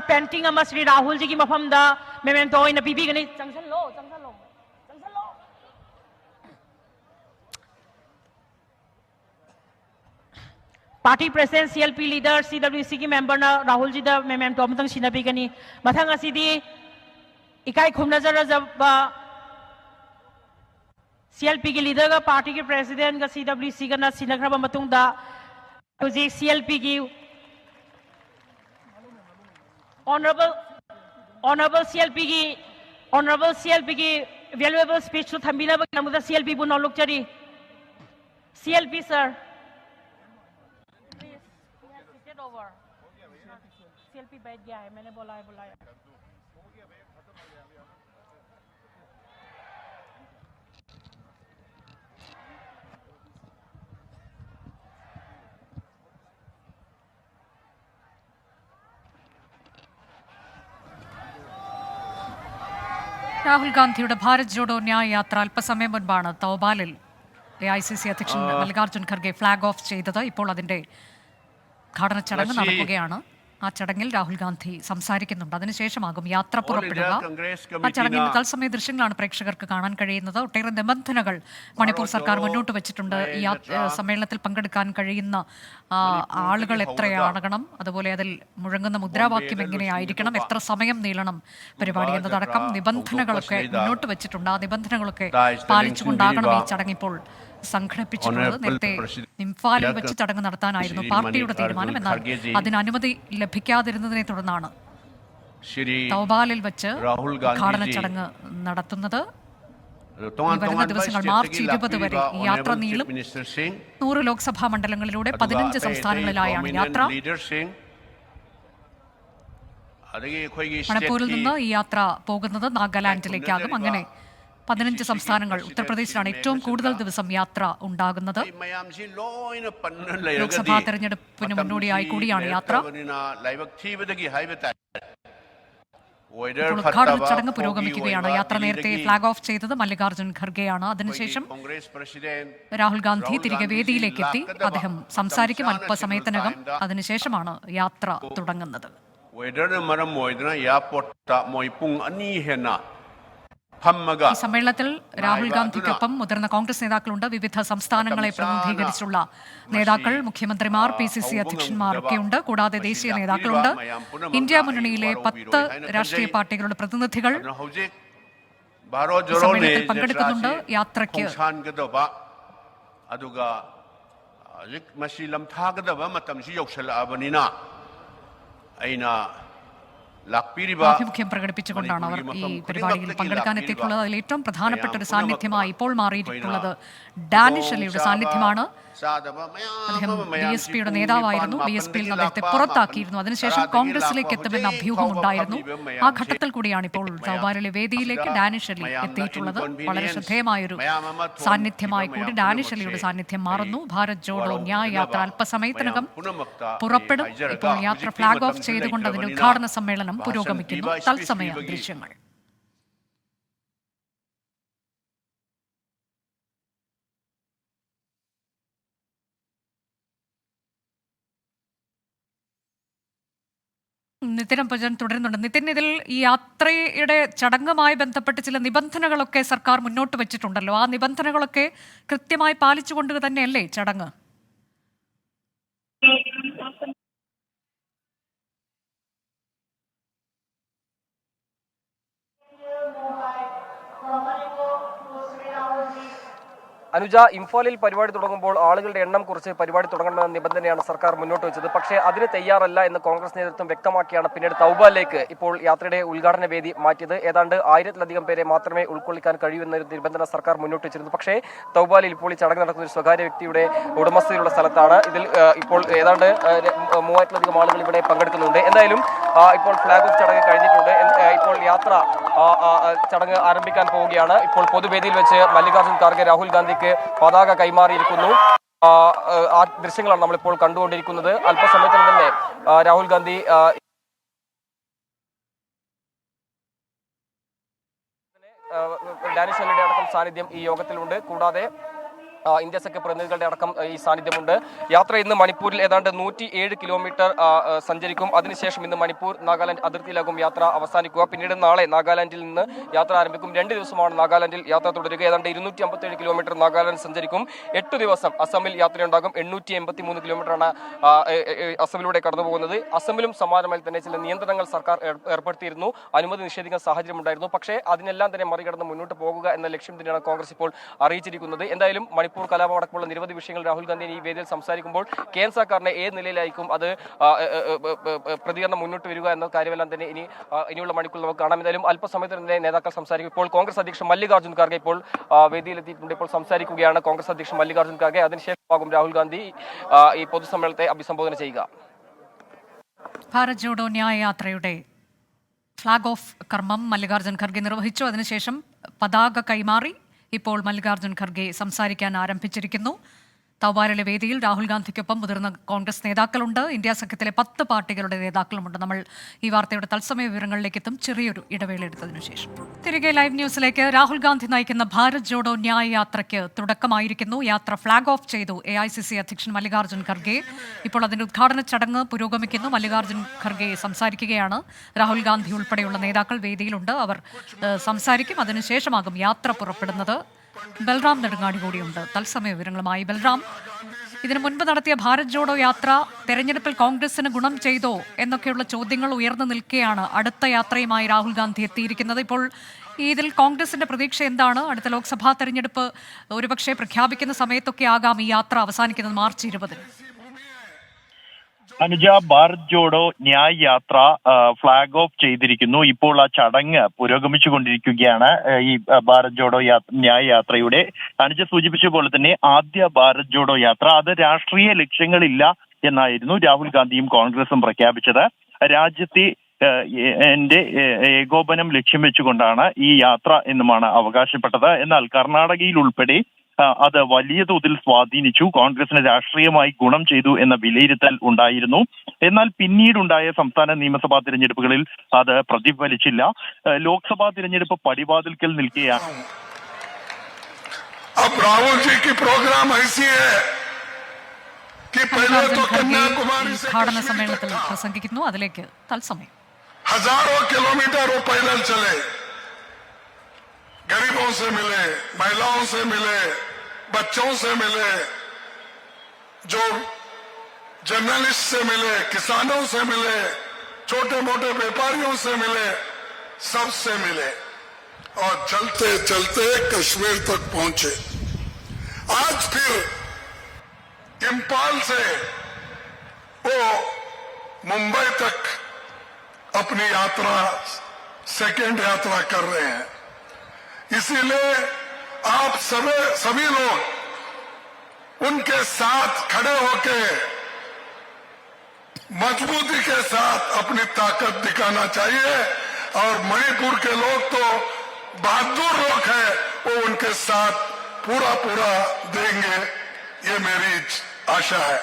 पेंटिंग श्री राहुल जी की मफम मेमेंटो पीबीगनी चंगसलो चंगसलो चंगसलो party president CLP leader CWC की मेंबर राहुल जी मेमेंटो अमतंग सिनापीगनी मथंग असिदी इकाई खुमनजरजब CLP की लीडर का पार्टी के प्रेसिडेंट का CWC का ना सिनखरबा मतुंगदा तुझे CLP की ऑनरेबल CLP की वैल्यूएबल स्पीच तो थंबीना बगैर CLP बु नौलुक चरी CLP सर CLP बैठ गया है, मैंने बुलाया രാഹുൽ ഗാന്ധിയുടെ ഭാരത് ജോഡോ ന്യായ് യാത്ര അല്പസമയം മുൻപാണ് തൗബാലിൽ AICC അധ്യക്ഷൻ മല്ലികാർജ്ജുൻ ഖർഗെ ഫ്ലാഗ് ഓഫ് ചെയ്തത്. ഇപ്പോൾ അതിന്റെ ഉദ്ഘാടന ചടങ്ങ് നടക്കുകയാണ്. ആ ചടങ്ങിൽ രാഹുൽ ഗാന്ധി സംസാരിക്കുന്നുണ്ട്. അതിനുശേഷമാകും യാത്ര പുറപ്പെടുക. ആ ചടങ്ങിൽ തത്സമയ ദൃശ്യങ്ങളാണ് പ്രേക്ഷകർക്ക് കാണാൻ കഴിയുന്നത്. ഒട്ടേറെ നിബന്ധനകൾ മണിപ്പൂർ സർക്കാർ മുന്നോട്ട് വെച്ചിട്ടുണ്ട്. ഈ സമ്മേളനത്തിൽ പങ്കെടുക്കാൻ കഴിയുന്ന ആളുകൾ എത്രയാകണം, അതുപോലെ അതിൽ മുഴങ്ങുന്ന മുദ്രാവാക്യം എങ്ങനെയായിരിക്കണം, എത്ര സമയം നീളണം പരിപാടി എന്നതടക്കം നിബന്ധനകളൊക്കെ മുന്നോട്ട് വെച്ചിട്ടുണ്ട്. ആ നിബന്ധനകളൊക്കെ പാലിച്ചുകൊണ്ടാകണം ഈ ചടങ്ങ് ഇപ്പോൾ സംഘടിപ്പിച്ചിട്ടുള്ളത്. നേരത്തെ ഇംഫാലിൽ വെച്ച് ചടങ്ങ് നടത്താനായിരുന്നു പാർട്ടിയുടെ തീരുമാനം. എന്നാൽ അതിന് അനുമതി ലഭിക്കാതിരുന്നതിനെ തുടർന്നാണ് തൗബാലിൽ വെച്ച് ഉദ്ഘാടന ചടങ്ങ് നടത്തുന്നത്. ഈ വരുന്ന ദിവസങ്ങൾ മാർച്ച് 20 വരെ ഈ യാത്ര നീളും. 100 ലോക്സഭാ മണ്ഡലങ്ങളിലൂടെ 15 സംസ്ഥാനങ്ങളിലായാണ് യാത്ര. മണിപ്പൂരിൽ നിന്ന് ഈ യാത്ര പോകുന്നത് നാഗാലാൻഡിലേക്കാകും. അങ്ങനെ 15 സംസ്ഥാനങ്ങൾ. ഉത്തർപ്രദേശിലാണ് ഏറ്റവും കൂടുതൽ ദിവസം യാത്ര ഉണ്ടാകുന്നത്. ലോക്സഭാ തെരഞ്ഞെടുപ്പിന് മുന്നോടിയായി കൂടിയാണ് യാത്ര. ഉദ്ഘാടന ചടങ്ങ് പുരോഗമിക്കുകയാണ്. യാത്ര നേരത്തെ ഫ്ലാഗ് ഓഫ് ചെയ്തത് മല്ലികാർജ്ജുൻ ഖർഗെയാണ്. അതിനുശേഷം രാഹുൽ ഗാന്ധി തിരികെ വേദിയിലേക്ക് എത്തി. അദ്ദേഹം സംസാരിക്കും അല്പസമയത്തിനകം. അതിനുശേഷമാണ് യാത്ര തുടങ്ങുന്നത്. ഈ സമ്മേളനത്തിൽ രാഹുൽ ഗാന്ധിക്കൊപ്പം മുതിർന്ന കോൺഗ്രസ് നേതാക്കളുണ്ട്. വിവിധ സംസ്ഥാനങ്ങളെ പ്രതിനിധീകരിച്ചുള്ള നേതാക്കൾ, മുഖ്യമന്ത്രിമാർ, PCC അധ്യക്ഷന്മാർ ഒക്കെയുണ്ട്. കൂടാതെ ദേശീയ നേതാക്കളുണ്ട്. ഇന്ത്യ മുന്നണിയിലെ 10 രാഷ്ട്രീയ പാർട്ടികളുടെ പ്രതിനിധികൾ സമ്മേളനത്തിൽ പങ്കെടുക്കുന്നുണ്ട്. യാത്രയ്ക്ക് ആഭിമുഖ്യം പ്രകടിപ്പിച്ചുകൊണ്ടാണ് അവർ ഈ പരിപാടിയിൽ പങ്കെടുക്കാൻ എത്തിയിട്ടുള്ളത്. അതിൽ ഏറ്റവും പ്രധാനപ്പെട്ട ഒരു സാന്നിധ്യമായി ഇപ്പോൾ മാറിയിട്ടുള്ളത് ഡാനിഷ് അലിയുടെ സാന്നിധ്യമാണ്. അദ്ദേഹം BSPയുടെ നേതാവായിരുന്നു. BSPയിൽ നിന്ന് അദ്ദേഹത്തെ പുറത്താക്കിയിരുന്നു. അതിനുശേഷം കോൺഗ്രസിലേക്ക് എത്തുമെന്ന അഭ്യൂഹമുണ്ടായിരുന്നു. ആ ഘട്ടത്തിൽ കൂടിയാണ് ഇപ്പോൾ തൗബാലിലെ വേദിയിലേക്ക് ഡാനിഷ് അലി എത്തിയിട്ടുള്ളത്. വളരെ ശ്രദ്ധേയമായൊരു സാന്നിധ്യമായി കൂടി ഡാനിഷ് അലിയുടെ സാന്നിധ്യം മാറുന്നു. ഭാരത് ജോഡോ ന്യായ് യാത്ര അല്പസമയത്തിനകം പുറപ്പെടും. ഇപ്പോൾ യാത്ര ഫ്ലാഗ് ഓഫ് ചെയ്തുകൊണ്ട് അതിന്റെ ഉദ്ഘാടന സമ്മേളനം പുരോഗമിക്കുന്നു. തത്സമയ ദൃശ്യങ്ങൾ. നിതിൻ ഭജൻ തുടരുന്നുണ്ട്. നിതിൻ, ഇതിൽ ഈ യാത്രയുടെ ചടങ്ങുമായി ബന്ധപ്പെട്ട് ചില നിബന്ധനകളൊക്കെ സർക്കാർ മുന്നോട്ട് വെച്ചിട്ടുണ്ടല്ലോ. ആ നിബന്ധനകളൊക്കെ കൃത്യമായി പാലിച്ചുകൊണ്ട് തന്നെയല്ലേ ചടങ്ങ്? അനുജ, ഇംഫാലിൽ പരിപാടി തുടങ്ങുമ്പോൾ ആളുകളുടെ എണ്ണം കുറിച്ച് പരിപാടി തുടങ്ങണമെന്ന നിബന്ധനയാണ് സർക്കാർ മുന്നോട്ട് വെച്ചത്. പക്ഷേ അതിന് തയ്യാറല്ല എന്ന് കോൺഗ്രസ് നേതൃത്വം വ്യക്തമാക്കിയാണ് പിന്നീട് തൗബാലിലേക്ക് ഇപ്പോൾ യാത്രയുടെ ഉദ്ഘാടന വേദി മാറ്റിയത്. ഏതാണ്ട് 1000-ലധികം പേരെ മാത്രമേ ഉൾക്കൊള്ളിക്കാൻ കഴിയൂ എന്നൊരു നിബന്ധന സർക്കാർ മുന്നോട്ട് വെച്ചിരുന്നു. പക്ഷേ തൗബാലിൽ ഇപ്പോൾ ഈ ചടങ്ങ് നടക്കുന്ന ഒരു സ്വകാര്യ വ്യക്തിയുടെ ഉടമസ്ഥതയിലുള്ള സ്ഥലത്താണ്. ഇതിൽ ഇപ്പോൾ ഏതാണ്ട് 3000-ലധികം ആളുകൾ ഇവിടെ പങ്കെടുക്കുന്നുണ്ട്. എന്തായാലും ഇപ്പോൾ ഫ്ലാഗ് ഓഫ് ചടങ്ങ് കഴിഞ്ഞിട്ടുണ്ട്. ഇപ്പോൾ യാത്ര ചടങ്ങ് ആരംഭിക്കാൻ പോവുകയാണ്. ഇപ്പോൾ പൊതുവേദിയിൽ വെച്ച് മല്ലികാർജ്ജുൻ ഖാർഗെ രാഹുൽ ഗാന്ധിക്ക് പതാക കൈമാറിയിരിക്കുന്നു. ആ ദൃശ്യങ്ങളാണ് നമ്മളിപ്പോൾ കണ്ടുകൊണ്ടിരിക്കുന്നത്. അല്പസമയത്തിന് തന്നെ രാഹുൽ ഗാന്ധി ഡാനിഷ് അലിയുടെ അടക്കം സാന്നിധ്യം ഈ യോഗത്തിലുണ്ട്. കൂടാതെ ഇന്ത്യ സഖ്യ പ്രതിനിധികളുടെ അടക്കം ഈ സാന്നിധ്യമുണ്ട്. യാത്ര ഇന്ന് മണിപ്പൂരിൽ ഏതാണ്ട് 107 കിലോമീറ്റർ സഞ്ചരിക്കും. അതിനുശേഷം ഇന്ന് മണിപ്പൂർ നാഗാലാൻഡ് അതിർത്തിയിലാകും യാത്ര അവസാനിക്കുക. പിന്നീട് നാളെ നാഗാലാൻഡിൽ നിന്ന് യാത്ര ആരംഭിക്കും. 2 ദിവസമാണ് നാഗാലാൻഡിൽ യാത്ര തുടരുക. ഏതാണ്ട് 257 കിലോമീറ്റർ നാഗാലാൻഡ് സഞ്ചരിക്കും. 8 ദിവസം അസമിൽ യാത്രയുണ്ടാകും. 883 കിലോമീറ്ററാണ് അസമിലൂടെ കടന്നു പോകുന്നത്. അസമിലും സമാനമായി തന്നെ ചില നിയന്ത്രണങ്ങൾ സർക്കാർ ഏർപ്പെടുത്തിയിരുന്നു. അനുമതി നിഷേധിക്കുന്ന സാഹചര്യം ഉണ്ടായിരുന്നു. പക്ഷേ അതിനെല്ലാം തന്നെ മറികടന്ന് മുന്നോട്ട് പോകുക എന്ന ലക്ഷ്യം തന്നെയാണ് കോൺഗ്രസ് ഇപ്പോൾ അറിയിച്ചിരിക്കുന്നത്. എന്തായാലും മണിപ്പൂർ കലാപം അടക്കമുള്ള നിരവധി വിഷയങ്ങൾ രാഹുൽ ഗാന്ധി ഈ വേദിയിൽ സംസാരിക്കുമ്പോൾ കേന്ദ്ര സർക്കാരിനെ ഏത് നിലയിലായിരിക്കും അത് പ്രതികരണം മുന്നോട്ട് വരിക എന്ന കാര്യമെല്ലാം തന്നെ ഇനിയുള്ള മണിക്കൂർ നമുക്ക് കാണാം. എന്തായാലും അല്പസമയത്ത് തന്നെ നേതാക്കൾ സംസാരിക്കും. ഇപ്പോൾ കോൺഗ്രസ് അധ്യക്ഷൻ മല്ലികാർജ്ജുൻ ഖാർഗെ ഇപ്പോൾ വേദിയിലെത്തിയിട്ടുണ്ട്. ഇപ്പോൾ സംസാരിക്കുകയാണ് കോൺഗ്രസ് അധ്യക്ഷൻ മല്ലികാർജ്ജുൻ ഖാർഗെ. അതിനുശേഷമാകും രാഹുൽ ഗാന്ധി ഈ പൊതുസമ്മേളനത്തെ അഭിസംബോധന ചെയ്യുക. ഭാരത് ജോഡോ ന്യായ യാത്രയുടെ ഫ്ലാഗ് ഓഫ് കർമ്മം മല്ലികാർജ്ജുൻ ഖർഗെ നിർവഹിച്ചു. അതിനുശേഷം പതാക കൈമാറി ഇപ്പോൾ മല്ലികാർജ്ജുൻ ഖർഗെ സംസാരിക്കാൻ ആരംഭിച്ചിരിക്കുന്നു. തവാലിലെ വേദിയിൽ രാഹുൽ ഗാന്ധിക്കൊപ്പം മുതിർന്ന കോൺഗ്രസ് നേതാക്കളുണ്ട്. ഇന്ത്യ സഖ്യത്തിലെ 10 പാർട്ടികളുടെ നേതാക്കളുമുണ്ട്. നമ്മൾ ഈ വാർത്തയുടെ തത്സമയ വിവരങ്ങളിലേക്ക് എത്തും ചെറിയൊരു ഇടവേള എടുത്തതിനു ശേഷം. തിരികെ ലൈവ് ന്യൂസിലേക്ക്. രാഹുൽ ഗാന്ധി നയിക്കുന്ന ഭാരത് ജോഡോ ന്യായ് യാത്രയ്ക്ക് തുടക്കമായിരിക്കുന്നു. യാത്ര ഫ്ളാഗ് ഓഫ് ചെയ്തു AICC അധ്യക്ഷൻ മല്ലികാർജ്ജുൻ ഖർഗെ. ഇപ്പോൾ അതിന്റെ ഉദ്ഘാടന ചടങ്ങ് പുരോഗമിക്കുന്നു. മല്ലികാർജ്ജുൻ ഖർഗെ സംസാരിക്കുകയാണ്. രാഹുൽ ഗാന്ധി ഉൾപ്പെടെയുള്ള നേതാക്കൾ വേദിയിലുണ്ട്. അവർ സംസാരിക്കും. അതിനുശേഷമാകും യാത്ര പുറപ്പെടുന്നത്. ബൽറാം നെടുങ്ങാടി കൂടിയുണ്ട് തത്സമയ വിവരങ്ങളുമായി. ബൽറാം, ഇതിനു മുൻപ് നടത്തിയ ഭാരത് ജോഡോ യാത്ര തെരഞ്ഞെടുപ്പിൽ കോൺഗ്രസിന് ഗുണം ചെയ്തോ എന്നൊക്കെയുള്ള ചോദ്യങ്ങൾ ഉയർന്നു നിൽക്കെയാണ് അടുത്ത യാത്രയുമായി രാഹുൽ ഗാന്ധി എത്തിയിരിക്കുന്നത്. ഇപ്പോൾ ഇതിൽ കോൺഗ്രസിന്റെ പ്രതീക്ഷ എന്താണ്? അടുത്ത ലോക്സഭാ തെരഞ്ഞെടുപ്പ് ഒരുപക്ഷെ പ്രഖ്യാപിക്കുന്ന സമയത്തൊക്കെ ആകാം ഈ യാത്ര അവസാനിക്കുന്നത് മാർച്ച് 20. അനുജ, ഭാരത് ജോഡോ ന്യായ് യാത്ര ഫ്ളാഗ് ഓഫ് ചെയ്തിരിക്കുന്നു. ഇപ്പോൾ ആ ചടങ്ങ് പുരോഗമിച്ചുകൊണ്ടിരിക്കുകയാണ്. ഈ ഭാരത് ജോഡോ ന്യായ് യാത്രയുടെ അനുജ സൂചിപ്പിച്ച പോലെ തന്നെ ആദ്യ ഭാരത് ജോഡോ യാത്ര അത് രാഷ്ട്രീയ ലക്ഷ്യങ്ങളില്ല എന്നായിരുന്നു രാഹുൽ ഗാന്ധിയും കോൺഗ്രസും പ്രഖ്യാപിച്ചത്. രാജ്യത്തെ ഏകോപനം ലക്ഷ്യം വെച്ചുകൊണ്ടാണ് ഈ യാത്ര എന്നുമാണ് അവകാശപ്പെട്ടത്. എന്നാൽ കർണാടകയിൽ ഉൾപ്പെടെ അത് വലിയ തോതിൽ സ്വാധീനിച്ചു, കോൺഗ്രസിന് രാഷ്ട്രീയമായി ഗുണം ചെയ്തു എന്ന വിലയിരുത്തൽ ഉണ്ടായിരുന്നു. എന്നാൽ പിന്നീടുണ്ടായ സംസ്ഥാന നിയമസഭാ തിരഞ്ഞെടുപ്പുകളിൽ അത് പ്രതിഫലിച്ചില്ല. ലോക്സഭാ തിരഞ്ഞെടുപ്പ് പടിവാതിൽക്കൽ നിൽക്കുകയാണ്. ഉദ്ഘാടന സമ്മേളനത്തിൽ പ്രസംഗിക്കുന്നു. അതിലേക്ക് തത്സമയം. हजारों किलोमीटर वो पैदल चले, गरीबों से मिले, महिलाओं से मिले, बच्चों से मिले, जो जर्नलिस्ट से मिले, किसानों से मिले, छोटे मोटे व्यापारियों से मिले, सबसे मिले और चलते चलते कश्मीर तक पहुंचे। आज फिर इंफाल से वो मुंबई तक अपनी यात्रा, सेकेंड यात्रा कर रहे हैं। इसीलिए आप सभी लोग उनके साथ खड़े होकर मजबूती के साथ अपनी ताकत दिखाना चाहिए। और मणिपुर के लोग तो बहादुर लोग हैं, वो उनके साथ पूरा देंगे, ये मेरी आशा है।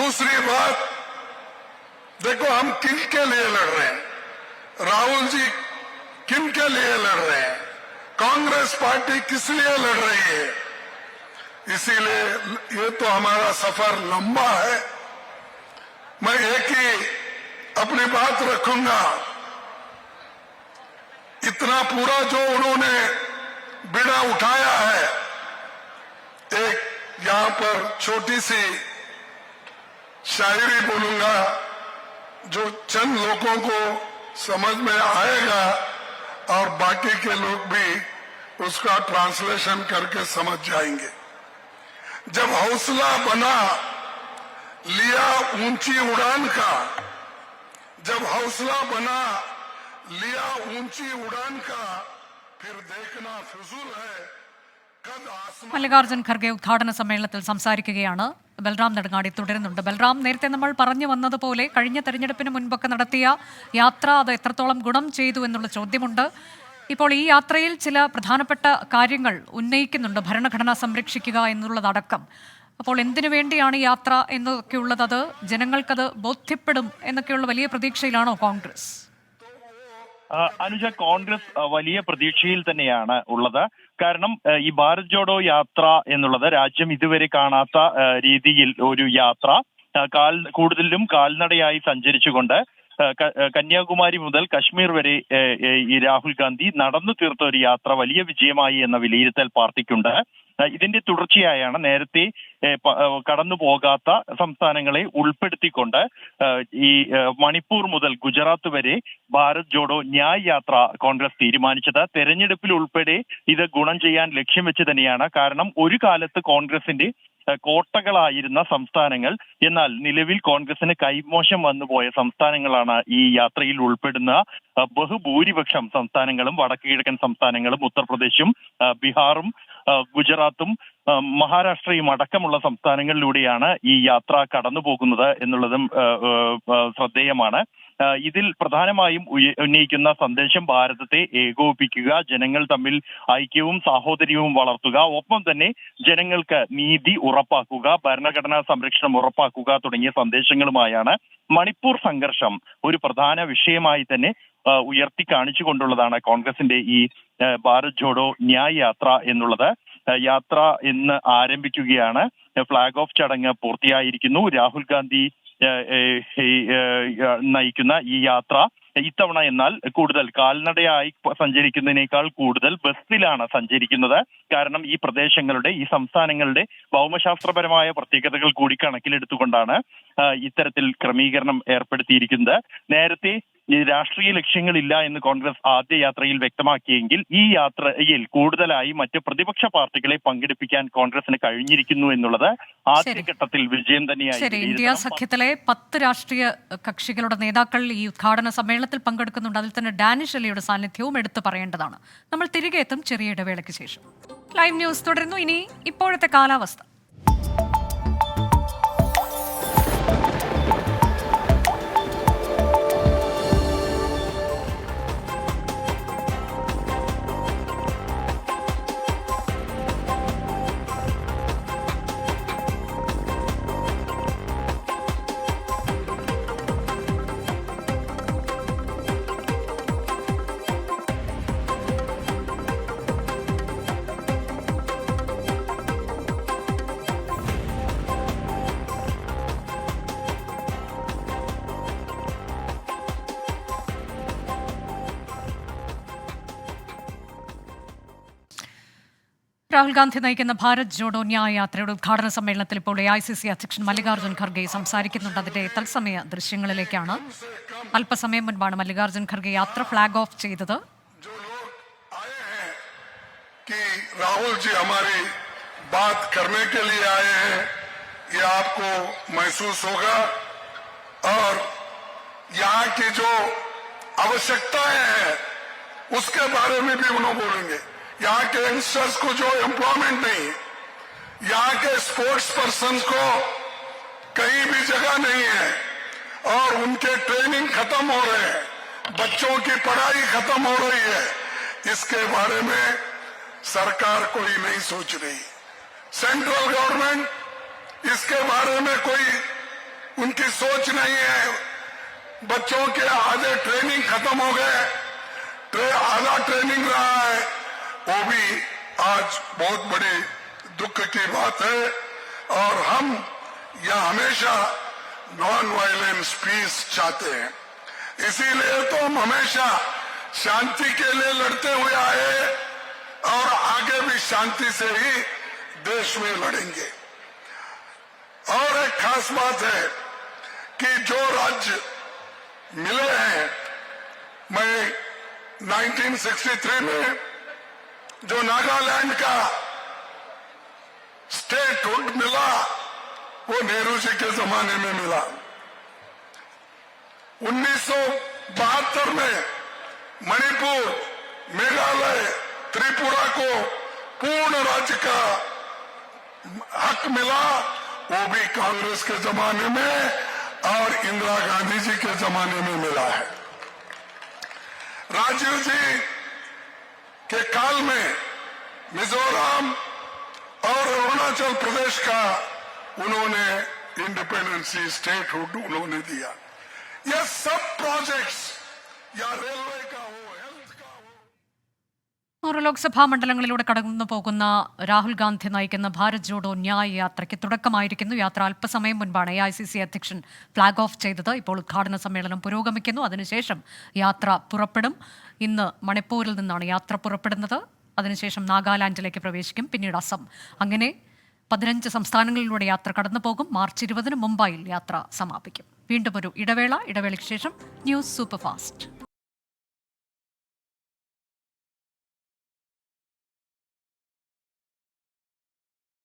दूसरी बात, देखो हम किन के लिए लड़ रहे हैं, राहुल जी किन के लिए लड़ रहे हैं, कांग्रेस पार्टी किस लिए लड़ रही है। इसीलिए ये तो हमारा सफर लंबा है। मैं एक ही अपनी बात रखूंगा, इतना पूरा जो उन्होंने बीड़ा उठाया है, एक यहां पर छोटी सी शायरी बोलूंगा जो चंद लोगों को समझ में आएगा और बाकी के लोग भी उसका ट्रांसलेशन करके समझ जाएंगे। जब हौसला बना लिया ऊंची उड़ान का, जब हौसला बना लिया ऊंची उड़ान का, फिर देखना फिजूल है। മല്ലികാർജ്ജുൻ ഖർഗെ ഉദ്ഘാടന സമ്മേളനത്തിൽ സംസാരിക്കുകയാണ്. ബൽറാം നെടുങ്ങാടി തുടരുന്നുണ്ട്. ബൽറാം, നേരത്തെ നമ്മൾ പറഞ്ഞു വന്നതുപോലെ കഴിഞ്ഞ തെരഞ്ഞെടുപ്പിന് മുൻപൊക്കെ നടത്തിയ യാത്ര അത് എത്രത്തോളം ഗുണം ചെയ്തു എന്നുള്ള ചോദ്യമുണ്ട്. ഇപ്പോൾ ഈ യാത്രയിൽ ചില പ്രധാനപ്പെട്ട കാര്യങ്ങൾ ഉന്നയിക്കുന്നുണ്ട്, ഭരണഘടന സംരക്ഷിക്കുക എന്നുള്ളതടക്കം. അപ്പോൾ എന്തിനു വേണ്ടിയാണ് ഈ യാത്ര എന്നൊക്കെയുള്ളത്, അത് ജനങ്ങൾക്കത് ബോധ്യപ്പെടും എന്നൊക്കെയുള്ള വലിയ പ്രതീക്ഷയിലാണോ കോൺഗ്രസ്? അനുജ, കോൺഗ്രസ് വലിയ പ്രതീക്ഷയിൽ തന്നെയാണ് ഉള്ളത്. കാരണം ഈ ഭാരത് ജോഡോ യാത്ര എന്നുള്ളത് രാജ്യം ഇതുവരെ കാണാത്ത രീതിയിൽ ഒരു യാത്ര, കൂടുതലും കാൽനടയായി സഞ്ചരിച്ചുകൊണ്ട് കന്യാകുമാരി മുതൽ കശ്മീർ വരെ ഈ രാഹുൽ ഗാന്ധി നടന്നു തീർത്ത ഒരു യാത്ര വലിയ വിജയമായി എന്ന വിലയിരുത്തൽ പാർട്ടിക്കുണ്ട്. ഇതിന്റെ തുടർച്ചയായാണ് നേരത്തെ കടന്നു പോകാത്ത സംസ്ഥാനങ്ങളെ ഉൾപ്പെടുത്തിക്കൊണ്ട് ഈ മണിപ്പൂർ മുതൽ ഗുജറാത്ത് വരെ ഭാരത് ജോഡോ ന്യായ് യാത്ര കോൺഗ്രസ് തീരുമാനിച്ചത്. തെരഞ്ഞെടുപ്പിൽ ഉൾപ്പെടെ ഇത് ഗുണം ചെയ്യാൻ ലക്ഷ്യം വെച്ച് തന്നെയാണ്. കാരണം ഒരു കാലത്ത് കോൺഗ്രസിന്റെ കോട്ടകളായിരുന്ന സംസ്ഥാനങ്ങൾ, എന്നാൽ നിലവിൽ കോൺഗ്രസിന് കൈമോശം വന്നുപോയ സംസ്ഥാനങ്ങളാണ് ഈ യാത്രയിൽ ഉൾപ്പെടുന്ന ബഹുഭൂരിപക്ഷം സംസ്ഥാനങ്ങളും. വടക്ക് കിഴക്കൻ സംസ്ഥാനങ്ങളും ഉത്തർപ്രദേശും ബീഹാറും ഗുജറാത്തും മഹാരാഷ്ട്രയും അടക്കമുള്ള സംസ്ഥാനങ്ങളിലൂടെയാണ് ഈ യാത്ര കടന്നു പോകുന്നത് എന്നുള്ളതും ശ്രദ്ധേയമാണ്. ഇതിൽ പ്രധാനമായും ഉന്നയിക്കുന്ന സന്ദേശം ഭാരതത്തെ ഏകോപിപ്പിക്കുക, ജനങ്ങൾ തമ്മിൽ ഐക്യവും സാഹോദര്യവും വളർത്തുക, ഒപ്പം തന്നെ ജനങ്ങൾക്ക് നീതി ഉറപ്പാക്കുക, ഭരണഘടനാ സംരക്ഷണം ഉറപ്പാക്കുക തുടങ്ങിയ സന്ദേശങ്ങളുമായാണ് മണിപ്പൂർ സംഘർഷം ഒരു പ്രധാന വിഷയമായി തന്നെ ഉയർത്തി കാണിച്ചുകൊണ്ടുള്ളതാണ് കോൺഗ്രസിന്റെ ഈ ഭാരത് ജോഡോ ന്യായ് യാത്ര എന്നുള്ളത്. യാത്ര ഇന്ന് ആരംഭിക്കുകയാണ്. ഫ്ലാഗ് ഓഫ് ചടങ്ങ് പൂർത്തിയായിരിക്കുന്നു. രാഹുൽ ഗാന്ധി നയിക്കുന്ന ഈ യാത്ര ഇത്തവണ എന്നാൽ കൂടുതൽ കാൽനടയായി സഞ്ചരിക്കുന്നതിനേക്കാൾ കൂടുതൽ ബസ്സിലാണ് സഞ്ചരിക്കുന്നത്. കാരണം ഈ പ്രദേശങ്ങളുടെ, ഈ സംസ്ഥാനങ്ങളുടെ ഭൗമശാസ്ത്രപരമായ പ്രത്യേകതകൾ കൂടി കണക്കിലെടുത്തുകൊണ്ടാണ് ഇത്തരത്തിൽ ക്രമീകരണം ഏർപ്പെടുത്തിയിരിക്കുന്നത്. നേരത്തെ രാഷ്ട്രീയ ലക്ഷ്യങ്ങളില്ല എന്ന് കോൺഗ്രസ് ആദ്യ യാത്രയിൽ വ്യക്തമാക്കിയെങ്കിൽ ഈ യാത്രയിൽ കൂടുതലായി മറ്റ് പ്രതിപക്ഷ പാർട്ടികളെ പങ്കെടുപ്പിക്കാൻ കോൺഗ്രസിന് കഴിഞ്ഞിരിക്കുന്നു എന്നുള്ളത് ആദ്യഘട്ടത്തിൽ വിജയം തന്നെയായി. ഇന്ത്യ സഖ്യത്തിലെ 10 രാഷ്ട്രീയ കക്ഷികളുടെ നേതാക്കൾ ഈ ഉദ്ഘാടന സമ്മേളനത്തിൽ പങ്കെടുക്കുന്നുണ്ട്. അതിൽ തന്നെ ഡാനിഷ് അലിയുടെ സാന്നിധ്യവും എടുത്തു പറയേണ്ടതാണ്. നമ്മൾ തിരികെ എത്തും ചെറിയ ഇടവേളയ്ക്ക് ശേഷം. ലൈവ് ന്യൂസ് തുടരുന്നു. ഇനി ഇപ്പോഴത്തെ കാലാവസ്ഥ. രാഹുൽ ഗാന്ധി നയിക്കുന്ന ഭാരത് ജോഡോ ന്യായ് യാത്രയുടെ ഉദ്ഘാടന സമ്മേളനത്തിൽ ഇപ്പോൾ AICC അധ്യക്ഷൻ മല്ലികാർജ്ജുൻ ഖർഗെ സംസാരിക്കുന്നുണ്ട്. അതിന്റെ തത്സമയ ദൃശ്യങ്ങളിലേക്കാണ്. അല്പസമയം മുൻപാണ് മല്ലികാർജ്ജുൻ ഖർഗെ യാത്ര ഫ്ലാഗ് ഓഫ് ചെയ്തത്. राहुल जी हमारी बात करने के लिए आए हैं, ये आपको महसूस होगा और यहाँ की जो आवश्यकताएं हैं उसके बारे में भी उन्होंने बोलेंगे. यहाँ के यंगस्टर्स को जो एम्प्लॉयमेंट नहीं, यहाँ के स्पोर्ट्स पर्सन को कहीं भी जगह नहीं है और उनके ट्रेनिंग खत्म हो रहे हैं, बच्चों की पढ़ाई खत्म हो रही है, इसके बारे में सरकार कोई नहीं सोच रही. सेंट्रल गवर्नमेंट इसके बारे में कोई उनकी सोच नहीं है. बच्चों के आधे ट्रेनिंग खत्म हो गए, आधा ट्रेनिंग रहा है, वो भी आज बहुत बड़ी दुख की बात है. और हम यह हमेशा नॉन वायलेंस पीस चाहते हैं, इसीलिए तो हम हमेशा शांति के लिए लड़ते हुए आए और आगे भी शांति से ही देश में लड़ेंगे. और एक खास बात है कि जो राज्य मिले हैं, मैं 1963 में जो नागालैंड का स्टेटहुड मिला वो नेहरू जी के जमाने में मिला. 1972 में मणिपुर, मेघालय, त्रिपुरा को पूर्ण राज्य का हक मिला, वो भी कांग्रेस के जमाने में और इंदिरा गांधी जी के जमाने में मिला है. राजीव जी के काल में मिजोरम और अरुणाचल प्रदेश का उन्होंने इंडिपेंडेंसी स्टेटहुड उन्होंने दिया. यह सब प्रोजेक्ट्स या रेलवे का हो, हेल्थ का हो. 6 ലോക്സഭാ മണ്ഡലങ്ങളിലൂടെ കടന്നു പോകുന്ന രാഹുൽ ഗാന്ധി നയിക്കുന്ന ഭാരത് ജോഡോ ന്യായ് യാത്രയ്ക്ക് തുടക്കമായിരിക്കുന്നു. യാത്ര അല്പസമയം മുൻപാണ് AICC അധ്യക്ഷൻ ഫ്ലാഗ് ഓഫ് ചെയ്തത്. ഇപ്പോൾ ഉദ്ഘാടന സമ്മേളനം പുരോഗമിക്കുന്നു. അതിനുശേഷം യാത്ര പുറപ്പെടും. ഇന്ന് മണിപ്പൂരിൽ നിന്നാണ് യാത്ര പുറപ്പെടുന്നത്. അതിനുശേഷം നാഗാലാൻഡിലേക്ക് പ്രവേശിക്കും, പിന്നീട് അസം. അങ്ങനെ 15 സംസ്ഥാനങ്ങളിലൂടെ യാത്ര കടന്നു പോകും. മാർച്ച് 20 മുംബൈയിൽ യാത്ര സമാപിക്കും. വീണ്ടും ഒരു ഇടവേളയ്ക്ക് ശേഷം ന്യൂസ് സൂപ്പർ ഫാസ്റ്റ്.